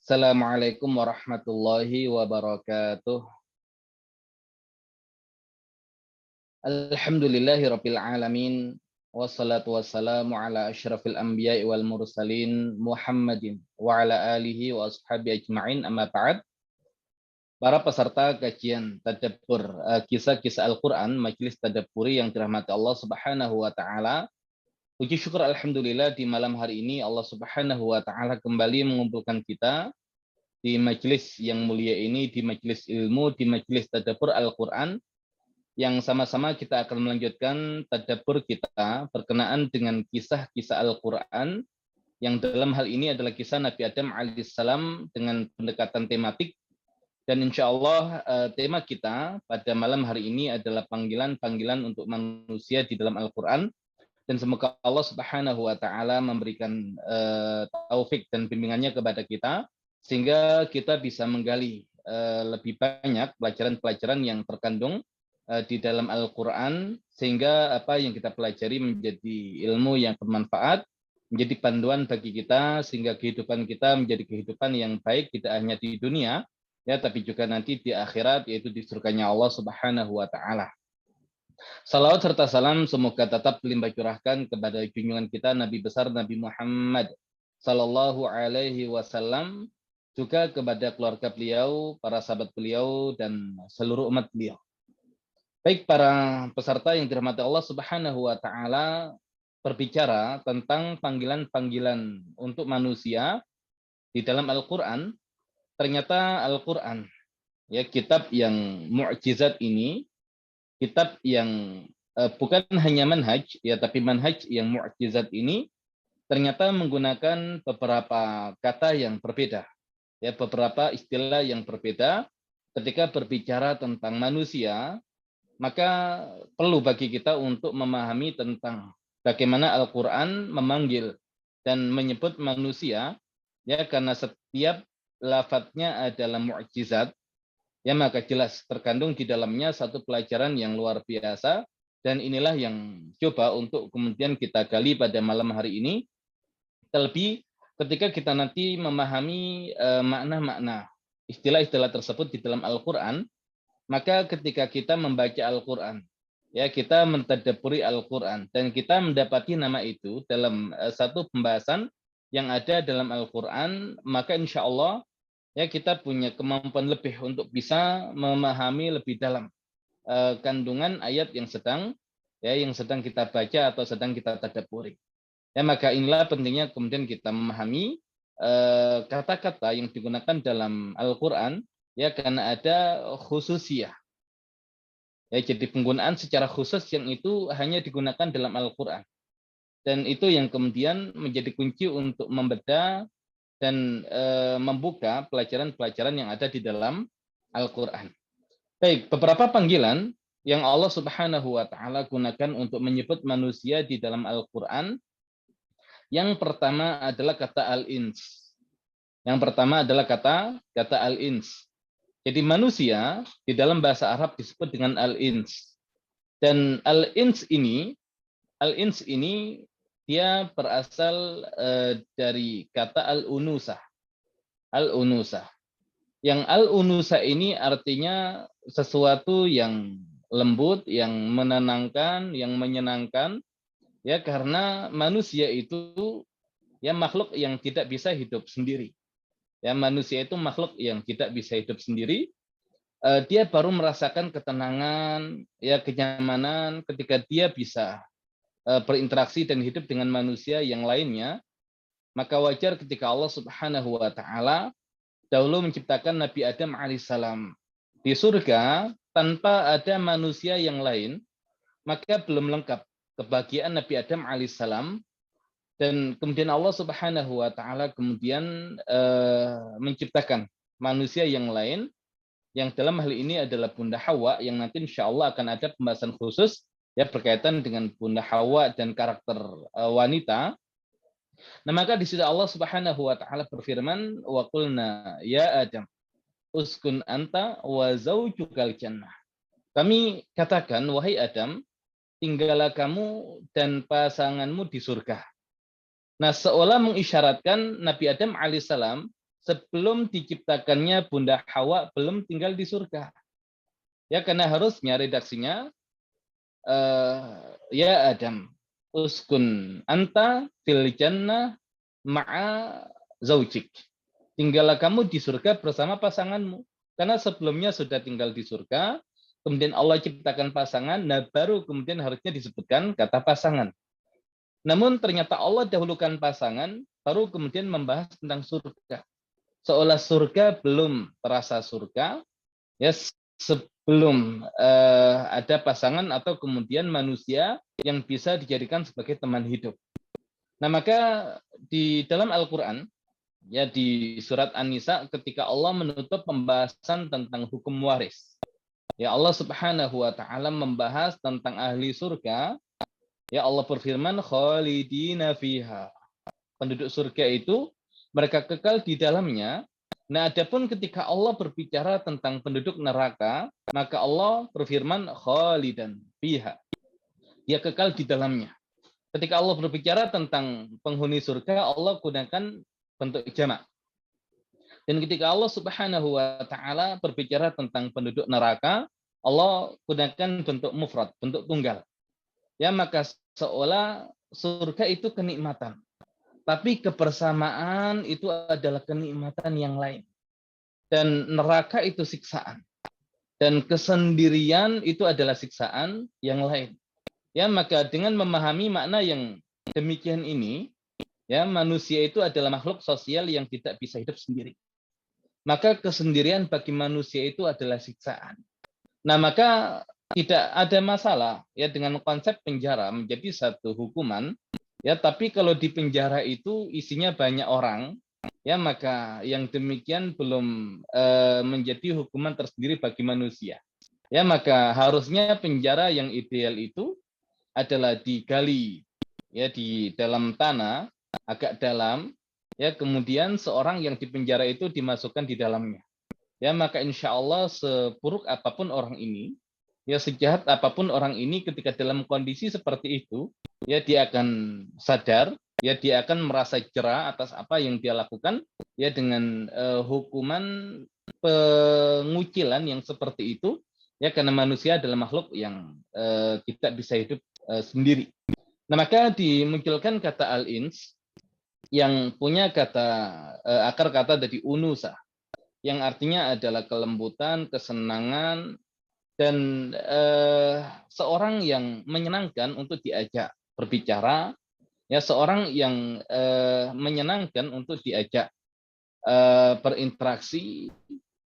Assalamualaikum warahmatullahi wabarakatuh. Alhamdulillahi rabbil alamin. Wassalatu wassalamu ala asyrafil anbiya'i wal mursalin Muhammadin wa ala alihi wa ashabi ajma'in, amma ba'd. Para peserta kajian tadabbur kisah-kisah Al-Quran, Majelis Tadabburi yang dirahmati Allah Subhanahu wa taala. Puji syukur alhamdulillah di malam hari ini Allah Subhanahu wa taala kembali mengumpulkan kita di majelis yang mulia ini, di majelis ilmu, di majelis tadabbur Al-Quran, yang sama-sama kita akan melanjutkan tadabbur kita berkenaan dengan kisah-kisah Al-Quran, yang dalam hal ini adalah kisah Nabi Adam alaihissalam dengan pendekatan tematik. Dan insya Allah tema kita pada malam hari ini adalah panggilan-panggilan untuk manusia di dalam Al-Quran. Dan semoga Allah Subhanahu wa taala memberikan taufik dan bimbingannya kepada kita, sehingga kita bisa menggali lebih banyak pelajaran-pelajaran yang terkandung di dalam Al-Quran, sehingga apa yang kita pelajari menjadi ilmu yang bermanfaat, menjadi panduan bagi kita, sehingga kehidupan kita menjadi kehidupan yang baik tidak hanya di dunia, ya, tapi juga nanti di akhirat, yaitu di surganya Allah Subhanahu wa taala. Salawat serta salam semoga tetap limpah curahkan kepada junjungan kita Nabi besar Nabi Muhammad sallallahu alaihi wasallam, juga kepada keluarga beliau, para sahabat beliau, dan seluruh umat beliau. Baik para peserta yang dirahmati Allah Subhanahu wa taala, berbicara tentang panggilan-panggilan untuk manusia di dalam Al-Qur'an. Ternyata Al-Qur'an, ya, kitab yang mukjizat ini, kitab yang bukan hanya manhaj, ya, tapi manhaj yang mukjizat ini ternyata menggunakan beberapa kata yang berbeda, ya, beberapa istilah yang berbeda ketika berbicara tentang manusia. Maka perlu bagi kita untuk memahami tentang bagaimana Al-Quran memanggil dan menyebut manusia, ya, karena setiap lafadznya adalah mukjizat, ya, maka jelas terkandung di dalamnya satu pelajaran yang luar biasa, dan inilah yang coba untuk kemudian kita gali pada malam hari ini. Terlebih ketika kita nanti memahami makna-makna istilah-istilah tersebut di dalam Al-Quran, maka ketika kita membaca Al-Quran, ya, kita mentadabburi Al-Quran, dan kita mendapati nama itu dalam satu pembahasan yang ada dalam Al-Quran, maka insya Allah, ya, kita punya kemampuan lebih untuk bisa memahami lebih dalam kandungan ayat yang sedang kita baca atau sedang kita tadabburi. Ya, maka inilah pentingnya kemudian kita memahami kata-kata yang digunakan dalam Al-Quran, ya, karena ada khususiyah. Ya, jadi penggunaan secara khusus yang itu hanya digunakan dalam Al-Quran. Dan itu yang kemudian menjadi kunci untuk membedah dan membuka pelajaran-pelajaran yang ada di dalam Al-Quran. Baik, beberapa panggilan yang Allah Subhanahu wa taala gunakan untuk menyebut manusia di dalam Al-Quran. Yang pertama adalah kata al-ins. Yang pertama adalah kata al-ins. Jadi manusia di dalam bahasa Arab disebut dengan al-ins. Dan al-ins ini dia berasal dari kata al-unusah. Al-unusah. Yang al-unusah ini artinya sesuatu yang lembut, yang menenangkan, yang menyenangkan, ya, karena manusia itu, ya, makhluk yang tidak bisa hidup sendiri. Ya, manusia itu makhluk yang tidak bisa hidup sendiri. Dia baru merasakan ketenangan, ya, kenyamanan ketika dia bisa berinteraksi dan hidup dengan manusia yang lainnya. Maka wajar ketika Allah Subhanahu wa taala dahulu menciptakan Nabi Adam alaihissalam di surga tanpa ada manusia yang lain, maka belum lengkap kebahagiaan Nabi Adam alaihissalam. Dan kemudian Allah Subhanahu wa taala kemudian menciptakan manusia yang lain, yang dalam hal ini adalah Bunda Hawa, yang nanti insya Allah akan ada pembahasan khusus, ya, berkaitan dengan Bunda Hawa dan karakter wanita. Nah, maka di situ Allah Subhanahu wa taala berfirman, wa qulna ya Adam uskun anta wa zaujukal jannah. Kami katakan, wahai Adam, tinggallah kamu dan pasanganmu di surga. Nah, seolah mengisyaratkan Nabi Adam alaihissalam sebelum diciptakannya Bunda Hawa belum tinggal di surga. Ya, karena harusnya redaksinya ya Adam, uskun anta fil jannah ma'a zaujik. Tinggallah kamu di surga bersama pasanganmu. Karena sebelumnya sudah tinggal di surga, kemudian Allah ciptakan pasangan, nah baru kemudian harusnya disebutkan kata pasangan. Namun ternyata Allah dahulukan pasangan, baru kemudian membahas tentang surga. Seolah surga belum terasa surga, ya sebelum ada pasangan atau kemudian manusia yang bisa dijadikan sebagai teman hidup. Nah, maka di dalam Al-Quran, ya di surat An-Nisa ketika Allah menutup pembahasan tentang hukum waris. Ya Allah Subhanahu wa taala membahas tentang ahli surga. Ya Allah berfirman khalidina fiha. Penduduk surga itu mereka kekal di dalamnya. Nah, adapun ketika Allah berbicara tentang penduduk neraka, maka Allah berfirman khalidan fiha. Dia kekal di dalamnya. Ketika Allah berbicara tentang penghuni surga, Allah gunakan bentuk jamak. Dan ketika Allah Subhanahu wa taala berbicara tentang penduduk neraka, Allah gunakan bentuk mufrad, bentuk tunggal. Ya, maka seolah surga itu kenikmatan. Tapi kebersamaan itu adalah kenikmatan yang lain. Dan neraka itu siksaan. Dan kesendirian itu adalah siksaan yang lain. Ya, maka dengan memahami makna yang demikian ini, ya manusia itu adalah makhluk sosial yang tidak bisa hidup sendiri. Maka kesendirian bagi manusia itu adalah siksaan. Nah, maka tidak ada masalah ya dengan konsep penjara menjadi satu hukuman, ya tapi kalau di penjara itu isinya banyak orang, ya maka yang demikian belum menjadi hukuman tersendiri bagi manusia. Ya, maka harusnya penjara yang ideal itu adalah digali ya di dalam tanah agak dalam, ya kemudian seorang yang dipenjara itu dimasukkan di dalamnya. Ya, maka insya Allah seburuk apapun orang ini, ya sejahat apapun orang ini, ketika dalam kondisi seperti itu, ya dia akan sadar, ya dia akan merasa jera atas apa yang dia lakukan, ya dengan hukuman pengucilan yang seperti itu, ya karena manusia adalah makhluk yang tidak bisa hidup sendiri. Nah, maka dimunculkan kata al-ins yang punya kata akar kata dari unusa, yang artinya adalah kelembutan, kesenangan, dan seorang yang menyenangkan untuk diajak berbicara, ya seorang yang menyenangkan untuk diajak berinteraksi,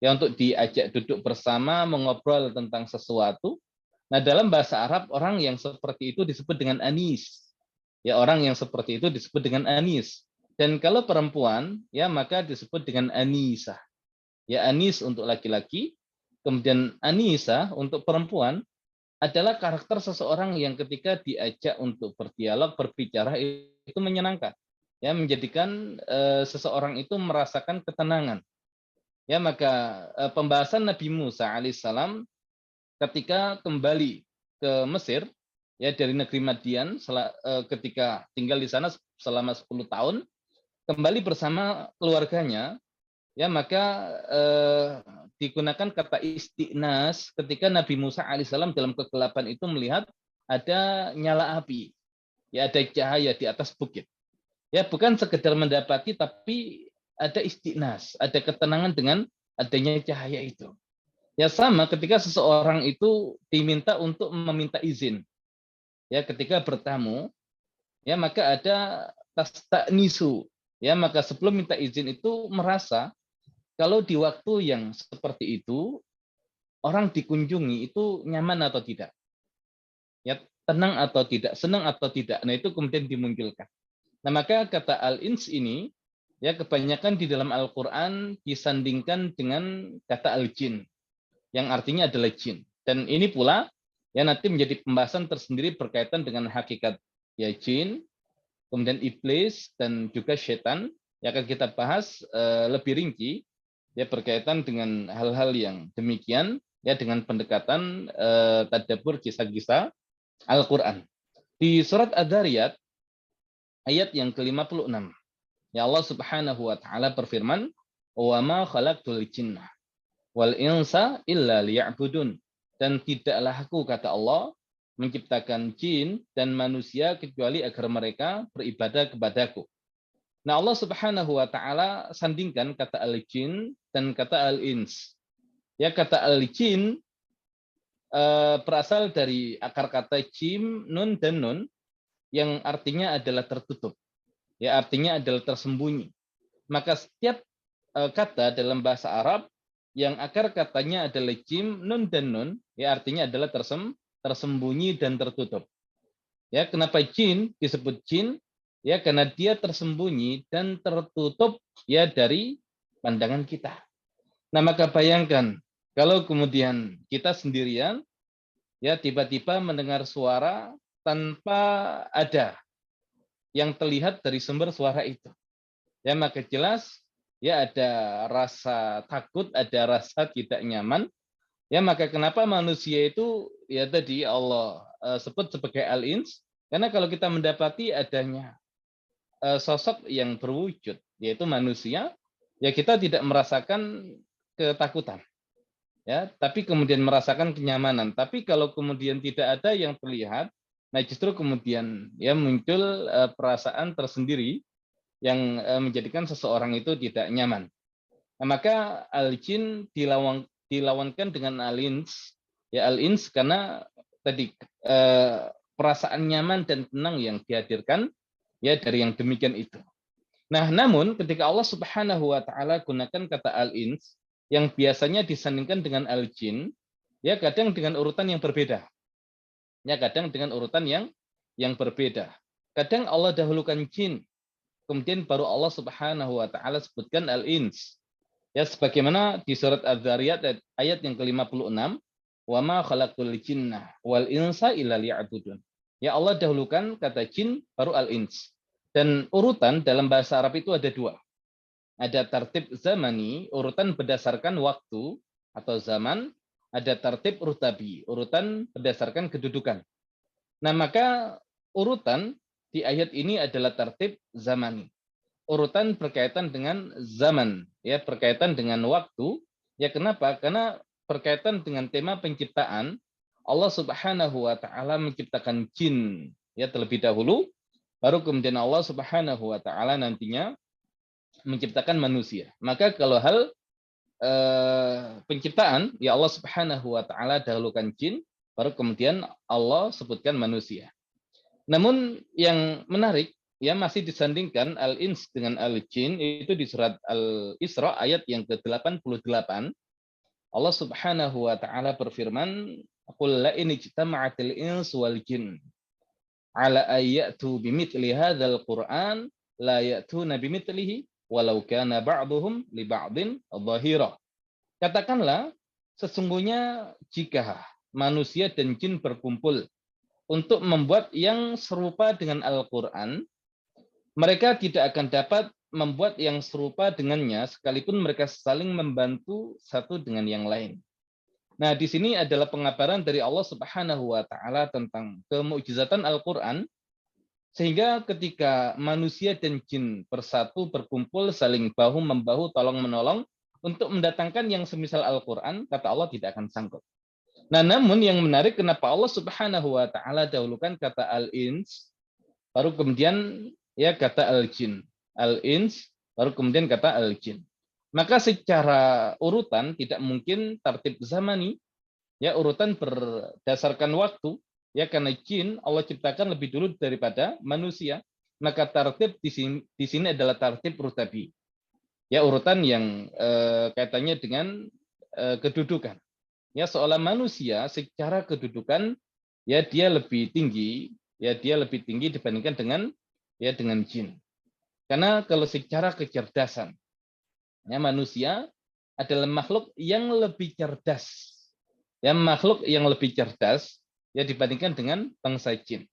ya untuk diajak duduk bersama mengobrol tentang sesuatu. Nah, dalam bahasa Arab orang yang seperti itu disebut dengan anis. Ya, orang yang seperti itu disebut dengan anis. Dan kalau perempuan, ya maka disebut dengan anisa. Ya, anis untuk laki-laki, kemudian anisa untuk perempuan adalah karakter seseorang yang ketika diajak untuk berdialog, berbicara itu menyenangkan. Ya, menjadikan seseorang itu merasakan ketenangan. Ya, maka pembahasan Nabi Musa alaihissalam ketika kembali ke Mesir, ya dari negeri Madian, ketika tinggal di sana selama 10 tahun, kembali bersama keluarganya, ya maka digunakan kata istiqnas ketika Nabi Musa alaihissalam dalam kegelapan itu melihat ada nyala api, ya ada cahaya di atas bukit. Ya bukan sekedar mendapati, tapi ada istiqnas, ada ketenangan dengan adanya cahaya itu. Ya sama ketika seseorang itu diminta untuk meminta izin. Ya ketika bertamu, ya maka ada tastanisu. Ya maka sebelum minta izin itu merasa kalau di waktu yang seperti itu orang dikunjungi itu nyaman atau tidak. Ya tenang atau tidak, senang atau tidak. Nah, itu kemudian dimunculkan. Nah, maka kata al-ins ini ya kebanyakan di dalam Al-Qur'an disandingkan dengan kata al-jin, yang artinya adalah jin. Dan ini pula yang nanti menjadi pembahasan tersendiri berkaitan dengan hakikat ya jin, kemudian iblis dan juga setan yang akan kita bahas lebih rinci ya berkaitan dengan hal-hal yang demikian ya dengan pendekatan tadabbur kisah-kisah Al-Qur'an. Di surat Ad-Dariyat ayat yang ke-56 ya Allah Subhanahu wa taala berfirman Wa ma khalaqtul jinna wal insa illa liya'budun. Dan tidaklah aku, kata Allah, menciptakan jin dan manusia kecuali agar mereka beribadah kepadaku. Nah, Allah Subhanahu wa taala sandingkan kata al-jin dan kata al-ins. Ya, kata al-jin berasal dari akar kata jim, nun dan nun yang artinya adalah tertutup. Ya, artinya adalah tersembunyi. Maka setiap kata dalam bahasa Arab yang akar katanya adalah jim, nun dan nun, ya artinya adalah tersembunyi dan tertutup. Ya, kenapa jin disebut jin? Ya, karena dia tersembunyi dan tertutup ya dari pandangan kita. Nah, maka bayangkan kalau kemudian kita sendirian ya tiba-tiba mendengar suara tanpa ada yang terlihat dari sumber suara itu. Ya, maka jelas ya ada rasa takut, ada rasa tidak nyaman. Ya, maka kenapa manusia itu ya tadi Allah sebut sebagai al-ins, karena kalau kita mendapati adanya sosok yang berwujud yaitu manusia, ya kita tidak merasakan ketakutan. Ya, tapi kemudian merasakan kenyamanan. Tapi kalau kemudian tidak ada yang terlihat, nah justru kemudian ya muncul perasaan tersendiri yang menjadikan seseorang itu tidak nyaman. Nah, maka al-jin dilawankan dengan al-ins. Ya, al-ins karena tadi perasaan nyaman dan tenang yang dihadirkan ya dari yang demikian itu. Nah, namun ketika Allah Subhanahu wa taala gunakan kata al-ins yang biasanya disandingkan dengan al-jin, ya kadang dengan urutan yang berbeda. Ya, kadang dengan urutan yang berbeda. Kadang Allah dahulukan jin, kemudian baru Allah Subhanahu wa taala sebutkan al-ins. Ya, sebagaimana di surat Az-Zariyat ayat yang ke-56, "Wa ma khalaqtul jinna wal insa illa liya'budun." Ya, Allah dahulukan kata jin baru al-ins. Dan urutan dalam bahasa Arab itu ada dua. Ada tertib zamani, urutan berdasarkan waktu atau zaman. Ada tertib rutabi, urutan berdasarkan kedudukan. Nah, maka urutan di ayat ini adalah tertib zamani. Urutan berkaitan dengan zaman, ya berkaitan dengan waktu. Ya, kenapa? Karena berkaitan dengan tema penciptaan. Allah Subhanahu wa taala menciptakan jin ya terlebih dahulu, baru kemudian Allah Subhanahu wa taala nantinya menciptakan manusia. Maka kalau hal penciptaan, ya Allah Subhanahu wa taala dahulukan jin, baru kemudian Allah sebutkan manusia. Namun yang menarik ya masih disandingkan al-ins dengan al-jin itu di surat Al-Isra ayat yang ke-88. Allah Subhanahu wa taala berfirman, "Qul la in ijtama'atil ins wal jin ala ayyatu bimithli hadzal Qur'an la ya'tuna bimithlihi walau kana ba'dhum li ba'din dhahira." Katakanlah, sesungguhnya jika manusia dan jin berkumpul untuk membuat yang serupa dengan Al-Quran, mereka tidak akan dapat membuat yang serupa dengannya sekalipun mereka saling membantu satu dengan yang lain. Nah, di sini adalah pengabaran dari Allah Subhanahu wa taala tentang kemukjizatan Al-Qur'an, sehingga ketika manusia dan jin bersatu berkumpul saling bahu membahu tolong menolong untuk mendatangkan yang semisal Al-Qur'an, kata Allah tidak akan sanggup. Nah, namun yang menarik kenapa Allah Subhanahu wa taala dahulukan kata al-ins baru kemudian ya kata al-jin. Al-ins baru kemudian kata al-jin. Maka secara urutan tidak mungkin tertib zamani, ya urutan berdasarkan waktu, ya karena jin Allah ciptakan lebih dulu daripada manusia, maka tertib di sini adalah tertib rutabi, ya urutan yang kaitannya dengan kedudukan. Ya seolah manusia secara kedudukan ya dia lebih tinggi, ya dia lebih tinggi dibandingkan dengan jin. Karena kalau secara kecerdasan, ya manusia adalah makhluk yang lebih cerdas. Ya makhluk yang lebih cerdas ya dibandingkan dengan bangsa jin.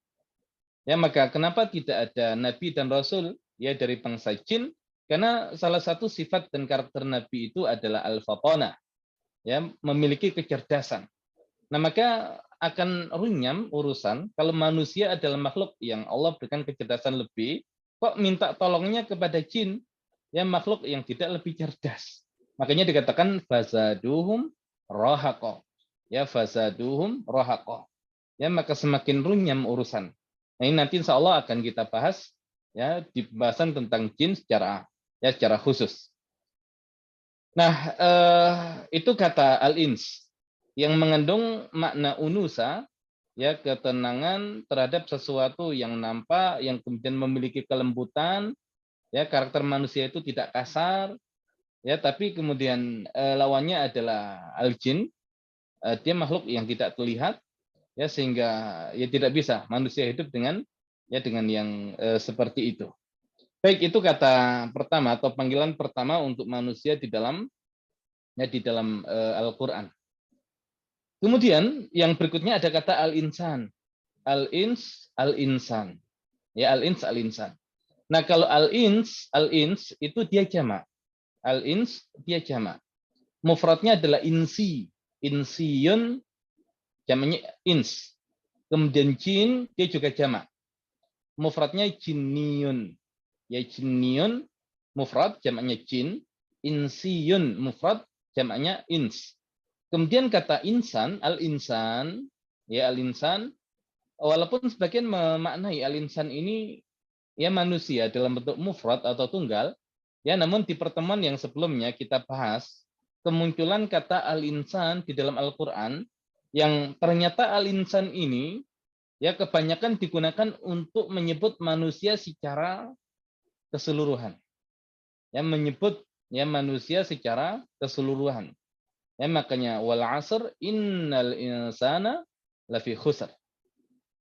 Ya maka kenapa tidak ada nabi dan rasul ya dari bangsa jin? Karena salah satu sifat dan karakter nabi itu adalah al-fatana, ya memiliki kecerdasan. Nah, maka akan runyam urusan kalau manusia adalah makhluk yang Allah berikan kecerdasan lebih, kok minta tolongnya kepada jin? ya makhluk yang tidak lebih cerdas. Makanya dikatakan fazaduhum rohaqo. Ya fazaduhum rohaqo. Ya maka semakin runyam urusan. Nah ini nanti insya Allah akan kita bahas ya di pembahasan tentang jin secara khusus. Nah itu kata al-ins yang mengandung makna unusa, ya ketenangan terhadap sesuatu yang nampak, yang kemudian memiliki kelembutan, ya karakter manusia itu tidak kasar, ya tapi kemudian lawannya adalah al-jin, dia makhluk yang tidak terlihat, ya sehingga ya tidak bisa manusia hidup dengan yang seperti itu. Baik, itu kata pertama atau panggilan pertama untuk manusia di dalam Al-Qur'an. Kemudian yang berikutnya ada kata al-insan. Al-insan. Ya, al-insan. Nah, kalau al-ins itu dia jamak. Al-ins dia jamak. Mufradnya adalah insi. Insiyun jamaknya ins. Kemudian jin dia juga jamak. Mufradnya jinniyun. Ya jinniyun mufrad jamaknya jin. Insiyun mufrad jamaknya ins. Kemudian kata insan, al-insan, ya al-insan, walaupun sebagian memaknai al-insan ini ya manusia dalam bentuk mufrad atau tunggal, ya namun di pertemuan yang sebelumnya kita bahas kemunculan kata al-insan di dalam Al-Qur'an yang ternyata al-insan ini ya kebanyakan digunakan untuk menyebut manusia secara keseluruhan. Ya menyebut ya manusia secara keseluruhan. Ya makanya wal asr innal insana lafi khusr.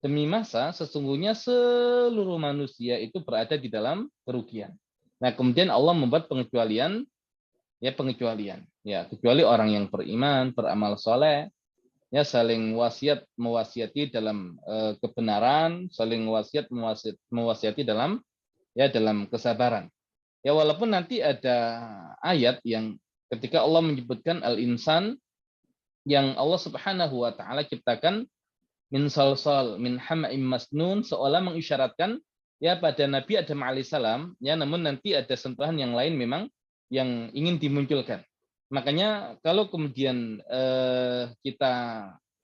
Demi masa sesungguhnya seluruh manusia itu berada di dalam kerugian. Nah, kemudian Allah membuat pengecualian, ya pengecualian. Ya, kecuali orang yang beriman, beramal soleh, ya saling mewasiati dalam kebenaran, saling mewasiati dalam kesabaran. Ya walaupun nanti ada ayat yang ketika Allah menyebutkan al-insan yang Allah Subhanahu wa taala ciptakan min salsal min hama'im masnun, seolah mengisyaratkan ya pada Nabi Adam alaihissalam, ya namun nanti ada sentuhan yang lain memang yang ingin dimunculkan. Makanya kalau kemudian kita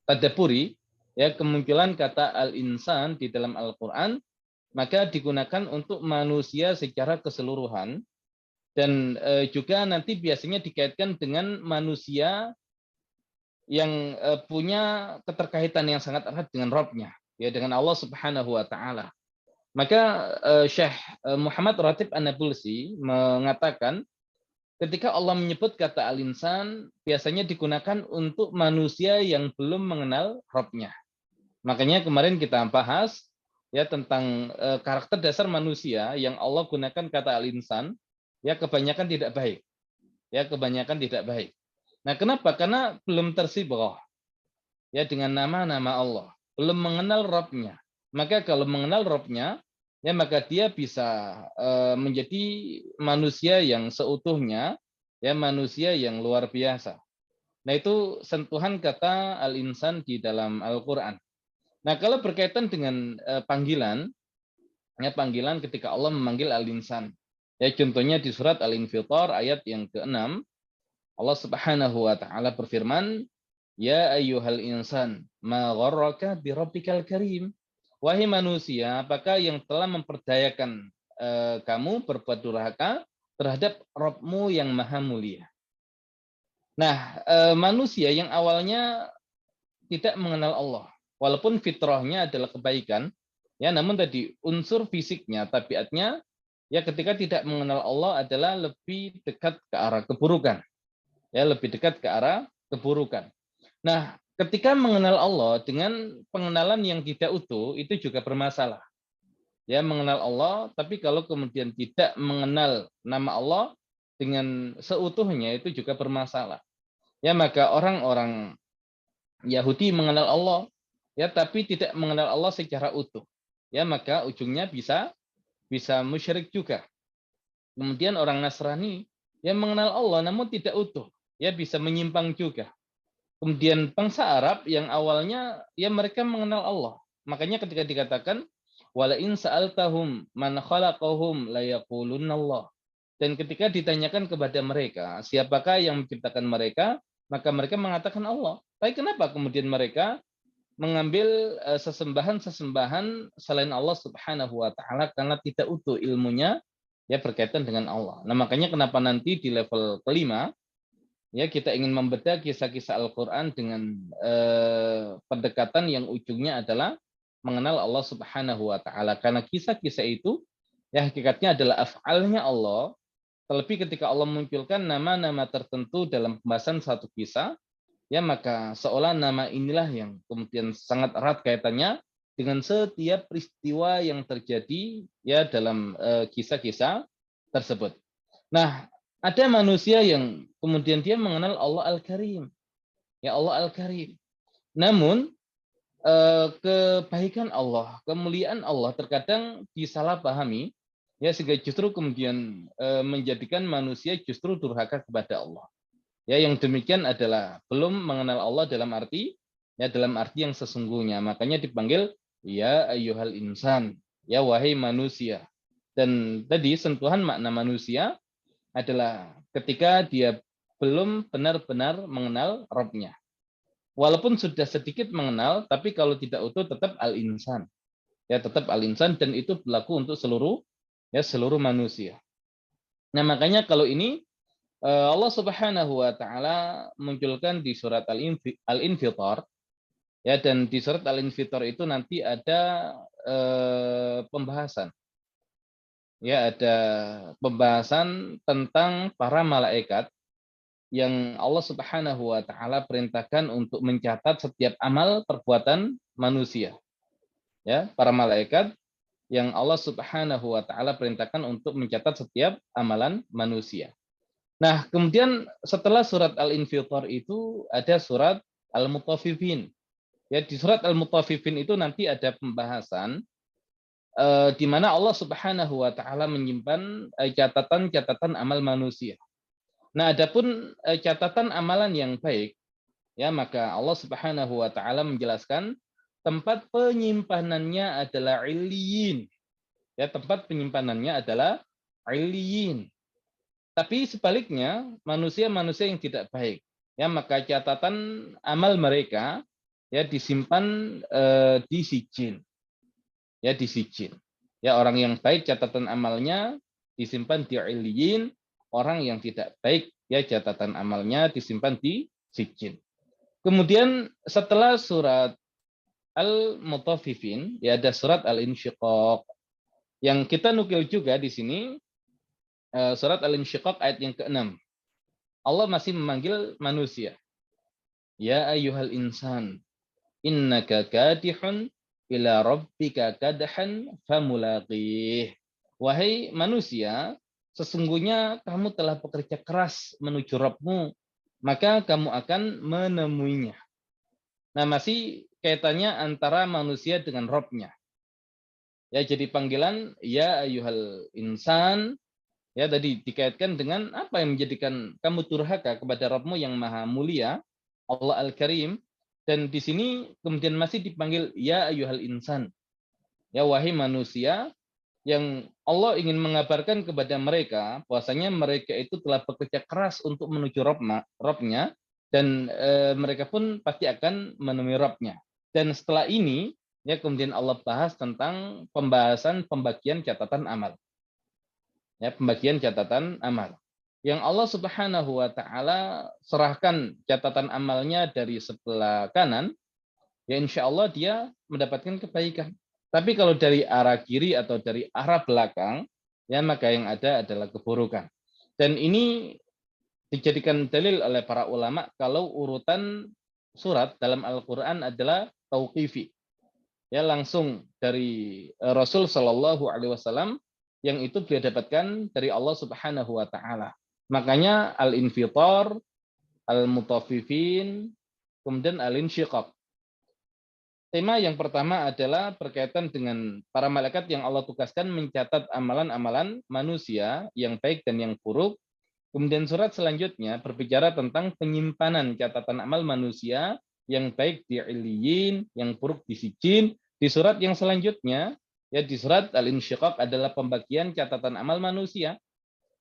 tadabburi ya kemunculan kata al-insan di dalam Al-Qur'an, maka digunakan untuk manusia secara keseluruhan dan juga nanti biasanya dikaitkan dengan manusia yang punya keterkaitan yang sangat erat dengan Rabb-nya, ya dengan Allah Subhanahu wa taala. Maka Syekh Muhammad Ratib An-Nabulsi mengatakan ketika Allah menyebut kata al-insan biasanya digunakan untuk manusia yang belum mengenal Rabb-nya. Makanya kemarin kita bahas ya tentang karakter dasar manusia yang Allah gunakan kata al-insan, ya kebanyakan tidak baik. Ya kebanyakan tidak baik. Nah, kenapa? Karena belum tersibrah ya dengan nama-nama Allah, belum mengenal Rabb-nya. Maka kalau mengenal Rabb-nya, ya maka dia bisa menjadi manusia yang seutuhnya, ya manusia yang luar biasa. Nah, itu sentuhan kata al-insan di dalam Al-Qur'an. Nah, kalau berkaitan dengan panggilan, ya panggilan ketika Allah memanggil al-insan. Ya contohnya di surat Al-Infitar ayat yang ke-6, Allah Subhanahu wa taala berfirman, "Ya ayyuhal insan, ma gharraka bi rabbikal karim?" Wahai manusia, apakah yang telah memperdayakan kamu berbuat durhaka terhadap Rabb-mu yang maha mulia? Nah, manusia yang awalnya tidak mengenal Allah, walaupun fitrahnya adalah kebaikan, ya namun tadi unsur fisiknya, tabiatnya ya ketika tidak mengenal Allah adalah lebih dekat ke arah keburukan. Ya lebih dekat ke arah keburukan. Nah, ketika mengenal Allah dengan pengenalan yang tidak utuh itu juga bermasalah. Ya mengenal Allah, tapi kalau kemudian tidak mengenal nama Allah dengan seutuhnya itu juga bermasalah. Ya maka orang-orang Yahudi mengenal Allah, ya tapi tidak mengenal Allah secara utuh. Ya maka ujungnya bisa musyrik juga. Kemudian orang Nasrani yang mengenal Allah namun tidak utuh, ya bisa menyimpang juga. Kemudian bangsa Arab yang awalnya ya mereka mengenal Allah. Makanya ketika dikatakan wala in sa'altahum man khalaqahum la yaqulunna Allah. Dan ketika ditanyakan kepada mereka, siapakah yang menciptakan mereka? Maka mereka mengatakan Allah. Tapi kenapa kemudian mereka mengambil sesembahan-sesembahan selain Allah Subhanahu wa taala karena tidak utuh ilmunya ya berkaitan dengan Allah. Nah, makanya kenapa nanti di level kelima ya kita ingin membedah kisah-kisah Al-Qur'an dengan pendekatan yang ujungnya adalah mengenal Allah Subhanahu wa taala karena kisah-kisah itu ya hakikatnya adalah af'alnya Allah. Terlebih ketika Allah munculkan nama-nama tertentu dalam pembahasan satu kisah, ya maka seolah nama inilah yang kemudian sangat erat kaitannya dengan setiap peristiwa yang terjadi ya dalam kisah-kisah tersebut. Nah, ada manusia yang kemudian dia mengenal Allah Al-Karim. Ya Allah Al-Karim. Namun kebaikan Allah, kemuliaan Allah terkadang disalahpahami ya sehingga justru kemudian menjadikan manusia justru durhaka kepada Allah. Ya, yang demikian adalah belum mengenal Allah dalam arti yang sesungguhnya. Makanya dipanggil ya ayyuhal insan, ya wahai manusia. Dan tadi sentuhan makna manusia adalah ketika dia belum benar-benar mengenal Rabb-nya. Walaupun sudah sedikit mengenal, tapi kalau tidak utuh tetap al-insan. Ya, tetap al-insan dan itu berlaku untuk seluruh manusia. Nah, makanya kalau ini Allah Subhanahu wa taala munculkan di surat Al-Infitar ya dan di surat Al-Infitar itu nanti ada pembahasan ya ada pembahasan tentang para malaikat yang Allah Subhanahu wa taala perintahkan untuk mencatat setiap amal perbuatan manusia ya para malaikat yang Allah Subhanahu wa taala perintahkan untuk mencatat setiap amalan manusia. Nah, kemudian setelah surat Al-Infitar itu ada surat Al-Mutaffifin. Ya, di surat Al-Mutaffifin itu nanti ada pembahasan di mana Allah Subhanahu wa taala menyimpan catatan-catatan amal manusia. Nah, adapun catatan amalan yang baik, ya maka Allah Subhanahu wa taala menjelaskan tempat penyimpanannya adalah illiyin. Ya, tempat penyimpanannya adalah illiyin. Tapi sebaliknya, manusia-manusia yang tidak baik, ya maka catatan amal mereka ya disimpan di sijin. Ya di sijin. Ya orang yang baik catatan amalnya disimpan di illiyin, orang yang tidak baik ya catatan amalnya disimpan di sijin. Kemudian setelah surat Al-Mutaffifin, ya ada surat Al-Insyiqaq yang kita nukil juga di sini surat Al-Insyiqaq ayat yang ke-6. Allah masih memanggil manusia. Ya ayyuhal insan, innaka kadihun ila rabbika kadhan famulaqih. Wahai manusia, sesungguhnya kamu telah bekerja keras menuju Rabbmu, maka kamu akan menemuinya. Nah, masih kaitannya antara manusia dengan Rabb-nya. Ya, jadi panggilan ya ayyuhal insan ya tadi dikaitkan dengan apa yang menjadikan kamu durhaka kepada Rabbmu yang maha mulia, Allah Al-Karim, dan di sini kemudian masih dipanggil ya ayyuhal insan. Ya wahai manusia yang Allah ingin mengabarkan kepada mereka bahwasanya mereka itu telah bekerja keras untuk menuju Rabb-nya dan mereka pun pasti akan menemui Rabb-nya. Dan setelah ini ya kemudian Allah bahas tentang pembagian catatan amal. Ya, pembagian catatan amal. Yang Allah Subhanahu wa taala serahkan catatan amalnya dari sebelah kanan, ya insya Allah dia mendapatkan kebaikan. Tapi kalau dari arah kiri atau dari arah belakang, ya maka yang ada adalah keburukan. Dan ini dijadikan dalil oleh para ulama kalau urutan surat dalam Al-Qur'an adalah tauqifi. Ya langsung dari Rasul Shallallahu alaihi wasallam yang itu beliau dapatkan dari Allah Subhanahu wa taala. Makanya Al-Infitar, Al-Mutaffifin, kemudian Al-Insyiqaq. Tema yang pertama adalah berkaitan dengan para malaikat yang Allah tugaskan mencatat amalan-amalan manusia yang baik dan yang buruk. Kemudian surat selanjutnya berbicara tentang penyimpanan catatan amal manusia yang baik di illiyin, yang buruk di sijin. Di surat yang selanjutnya, ya di surat Al-Insyiqaq adalah pembagian catatan amal manusia.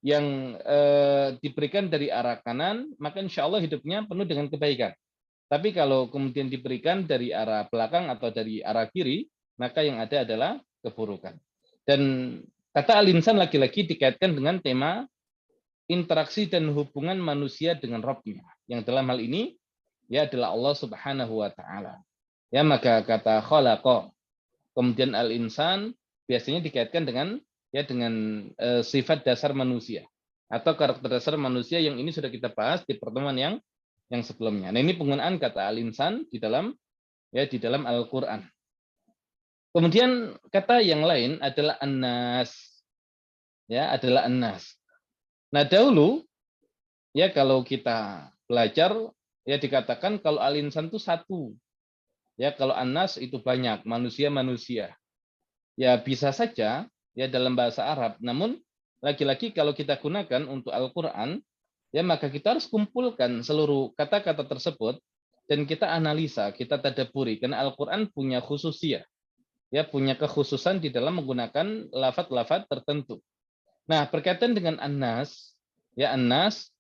yang diberikan dari arah kanan, maka insya Allah hidupnya penuh dengan kebaikan. Tapi kalau kemudian diberikan dari arah belakang atau dari arah kiri, maka yang ada adalah keburukan. Dan kata al-insan lagi-lagi dikaitkan dengan tema interaksi dan hubungan manusia dengan Rabb-nya. Yang dalam hal ini ya adalah Allah Subhanahu wa taala. Ya, maka kata khalaqa kemudian al-insan biasanya dikaitkan dengan ya dengan sifat dasar manusia atau karakter dasar manusia yang ini sudah kita bahas di pertemuan yang sebelumnya. Nah, ini penggunaan kata al-insan di dalam Al-Qur'an. Kemudian kata yang lain adalah an-nas. Ya, adalah an-nas. Nah, dahulu ya kalau kita belajar ya dikatakan kalau al-insan itu satu. Ya, kalau an-nas itu banyak, manusia-manusia. Ya bisa saja ya dalam bahasa Arab. Namun lagi-lagi kalau kita gunakan untuk Al-Qur'an, ya maka kita harus kumpulkan seluruh kata-kata tersebut dan kita analisa, kita tadabburi karena Al-Qur'an punya khususiyah, ya punya kekhususan di dalam menggunakan lafaz-lafaz tertentu. Nah, berkaitan dengan an-nas, ya an-nas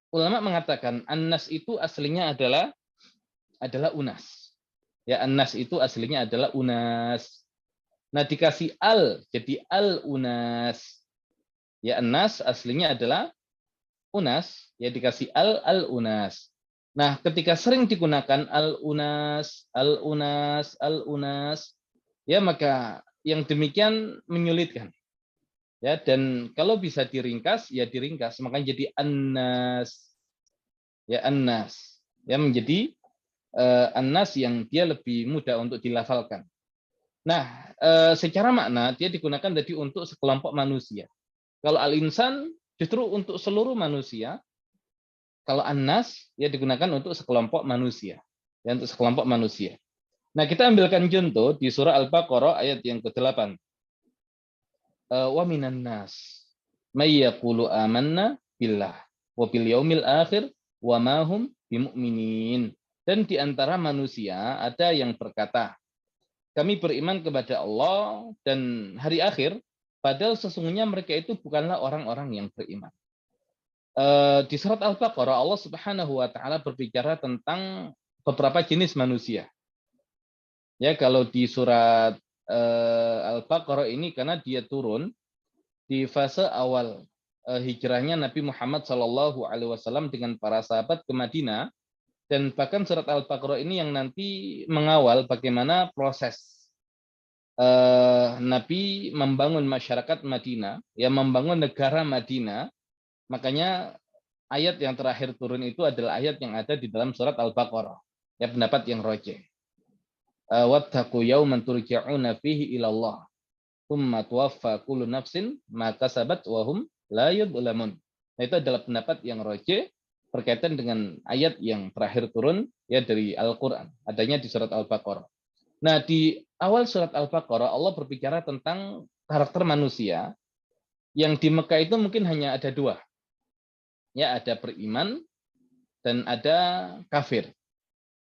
ulama mengatakan an-nas itu aslinya adalah unas. Ya an-nas itu aslinya adalah unas. Nah, dikasih al jadi al-unas. Ya an-nas aslinya adalah unas, ya dikasih al-unas. Nah, ketika sering digunakan al-unas, al-unas, al-unas, ya maka yang demikian menyulitkan. Ya, dan kalau bisa diringkas, ya diringkas, maka jadi an-nas. Ya an-nas. Ya menjadi an-nas yang dia lebih mudah untuk dilafalkan. Nah, secara makna dia digunakan tadi untuk sekelompok manusia. Kalau al-insan justru untuk seluruh manusia. Kalau an-nas ya digunakan untuk sekelompok manusia. Ya, untuk sekelompok manusia. Nah, kita ambilkan contoh di surah Al-Baqarah ayat yang ke-8. Wa minan nas may yaqulu amanna billah wa bil yaumil akhir wa ma hum bimumin. Dan di antara manusia ada yang berkata, kami beriman kepada Allah dan hari akhir, padahal sesungguhnya mereka itu bukanlah orang-orang yang beriman. Di surat Al-Baqarah Allah Subhanahu wa taala berbicara tentang beberapa jenis manusia. Ya, kalau di surat Al-Baqarah ini karena dia turun di fase awal hijrahnya Nabi Muhammad SAW dengan para sahabat ke Madinah, dan bahkan surat Al-Baqarah ini yang nanti mengawal bagaimana proses Nabi membangun masyarakat Madinah, ya membangun negara Madinah. Makanya ayat yang terakhir turun itu adalah ayat yang ada di dalam surat Al-Baqarah. Ya, pendapat yang rajih. Wattaqu yawman turja'una fihi ila Allah. Tsumma tuwaffa kullu nafsin ma kasabat wa hum la yudlamun. Nah, itu adalah pendapat yang rajih berkaitan dengan ayat yang terakhir turun ya dari Al-Qur'an, adanya di surat Al-Baqarah. Nah, di awal surat Al-Baqarah Allah berbicara tentang karakter manusia yang di Mekah itu mungkin hanya ada dua. Ya, ada beriman dan ada kafir.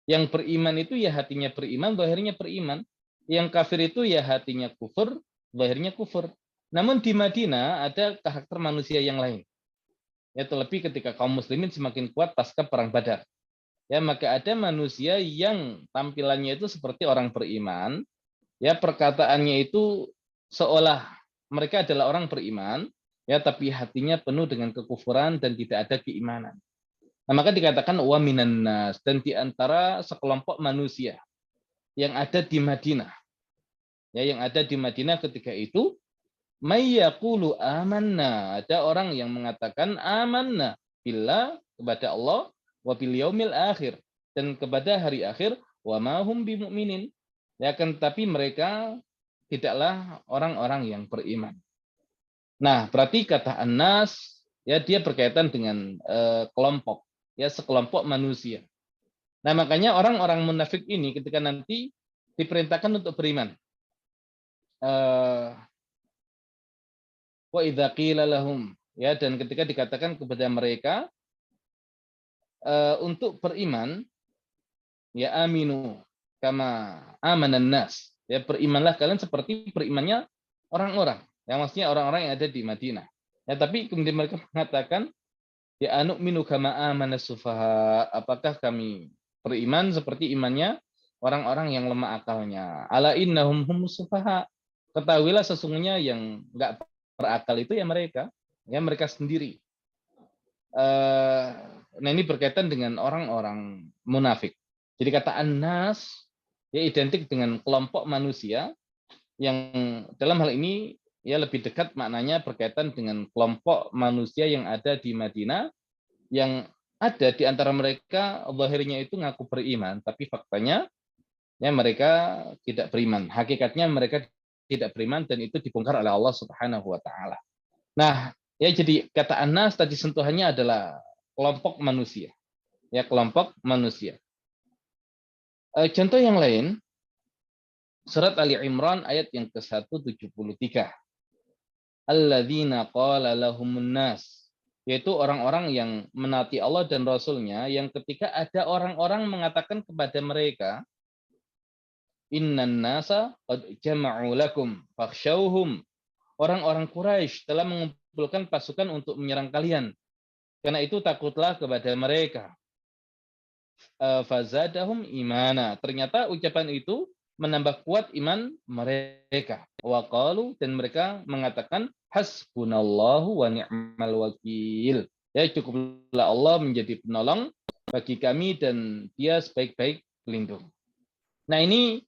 Yang beriman itu ya hatinya beriman, zahirnya beriman. Yang kafir itu ya hatinya kufur, zahirnya kufur. Namun di Madinah ada karakter manusia yang lain. Ya, terlebih ketika kaum muslimin semakin kuat pasca perang Badar. Ya, maka ada manusia yang tampilannya itu seperti orang beriman, ya perkataannya itu seolah mereka adalah orang beriman, ya tapi hatinya penuh dengan kekufuran dan tidak ada keimanan. Nah, maka dikatakan wa minan nas, dan di antara sekelompok manusia yang ada di Madinah. Ya, yang ada di Madinah ketika itu may yaqulu amanna, ada orang yang mengatakan amanna billah, kepada Allah, wa bil yaumil akhir, dan kepada hari akhir, wa ma hum bimumin. Ya kan, tapi mereka tidaklah orang-orang yang beriman. Nah, berarti kata Anas ya dia berkaitan dengan kelompok, ya sekelompok manusia. Nah, makanya orang-orang munafik ini ketika nanti diperintahkan untuk beriman. Wa idza qila lahum, ya, dan ketika dikatakan kepada mereka untuk beriman, ya aminu kama amanan nas. Ya, berimanlah kalian seperti berimannya orang-orang. Yang maksudnya orang-orang yang ada di Madinah. Ya, tapi kemudian mereka mengatakan, ya anu'minu kama amana sufaha. Apakah kami beriman seperti imannya orang-orang yang lemah akalnya? Ala innahum humus sufaha. Ketahuilah sesungguhnya yang enggak berakal itu ya mereka sendiri. Nah ini berkaitan dengan orang-orang munafik. Jadi kata annas ya identik dengan kelompok manusia yang dalam hal ini ya lebih dekat maknanya berkaitan dengan kelompok manusia yang ada di Madinah yang ada di antara mereka zahirnya itu ngaku beriman tapi faktanya ya mereka tidak beriman. Hakikatnya mereka tidak beriman dan itu dibongkar oleh Allah Subhanahu wa taala. Nah, ya jadi kata Anas tadi sentuhannya adalah kelompok manusia. Ya, kelompok manusia. Contoh yang lain, surat Ali Imran ayat yang ke-173. Alladzina qala lahumun nas, yaitu orang-orang yang menaati Allah dan Rasul-Nya yang ketika ada orang-orang mengatakan kepada mereka, innan nasa qad jama'u lakum fakhshawhum. Orang-orang Quraisy telah mengumpulkan pasukan untuk menyerang kalian. Karena itu takutlah kepada mereka. Fazadahum imana. Ternyata ucapan itu menambah kuat iman mereka. Waqalu dan mereka mengatakan hasbunallahu wa ni'mal wakil. Ya cukuplah Allah menjadi penolong bagi kami dan Dia sebaik-baik pelindung. Nah ini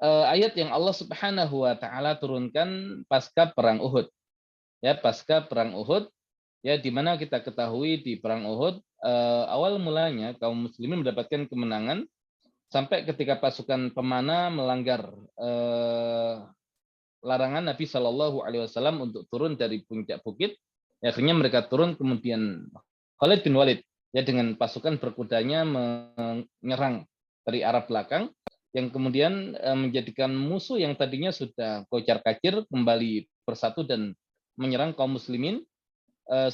ayat yang Allah Subhanahu wa taala turunkan pasca perang Uhud. Ya pasca perang Uhud ya di mana kita ketahui di perang Uhud awal mulanya kaum muslimin mendapatkan kemenangan sampai ketika pasukan pemana melanggar larangan Nabi Shallallahu Alaihi Wasallam untuk turun dari puncak bukit. Ya, akhirnya mereka turun kemudian Khalid bin Walid ya dengan pasukan berkudanya menyerang dari arah belakang yang kemudian menjadikan musuh yang tadinya sudah kocar-kacir kembali bersatu dan menyerang kaum muslimin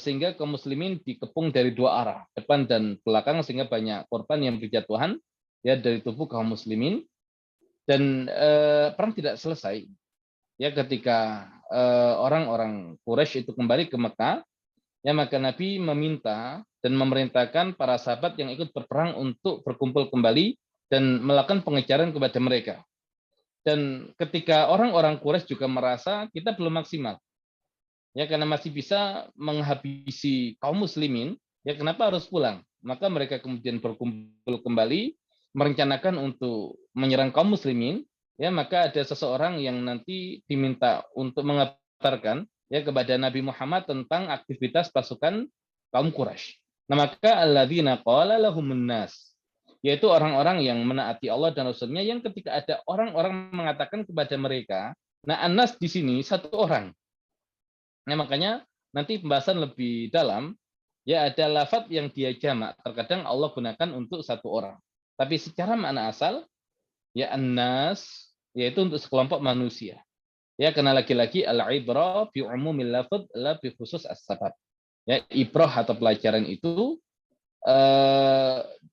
sehingga kaum muslimin dikepung dari dua arah, depan dan belakang sehingga banyak korban yang berjatuhan ya dari tubuh kaum muslimin dan perang tidak selesai ya ketika orang-orang Quraisy itu kembali ke Mekah ya maka Nabi meminta dan memerintahkan para sahabat yang ikut berperang untuk berkumpul kembali dan melakukan pengejaran kepada mereka. Dan ketika orang-orang Quraisy juga merasa kita belum maksimal ya karena masih bisa menghabisi kaum muslimin, ya kenapa harus pulang? Maka mereka kemudian berkumpul kembali, merencanakan untuk menyerang kaum muslimin, ya maka ada seseorang yang nanti diminta untuk mengabarkan ya kepada Nabi Muhammad tentang aktivitas pasukan kaum Quraisy. Nah, maka alladzina qala lahumun nas, yaitu orang-orang yang menaati Allah dan Rasulnya yang ketika ada orang-orang mengatakan kepada mereka, nah Anas di sini satu orang. Nah, makanya nanti pembahasan lebih dalam, ya ada lafaz yang dia jamak. Terkadang Allah gunakan untuk satu orang. Tapi secara makna asal, ya annas, yaitu untuk sekelompok manusia. Ya, karena lagi-lagi al-ibrah bi umumil lafaz la bi khusus as-sabab. Ya, ibrah atau pelajaran itu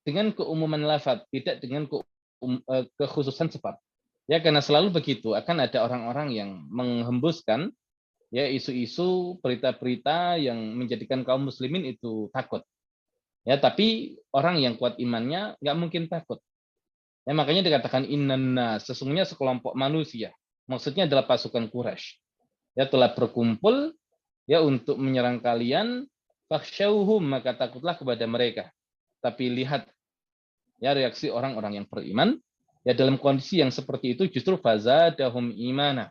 dengan keumuman lafaz, tidak dengan kekhususan sebab. Ya, karena selalu begitu, akan ada orang-orang yang menghembuskan ya isu-isu berita-berita yang menjadikan kaum muslimin itu takut ya tapi orang yang kuat imannya nggak mungkin takut ya makanya dikatakan inna sesungguhnya sekelompok manusia maksudnya adalah pasukan Quraisy ya telah berkumpul ya untuk menyerang kalian fakhshawhum maka takutlah kepada mereka tapi lihat ya reaksi orang-orang yang beriman ya dalam kondisi yang seperti itu justru fazadahum imana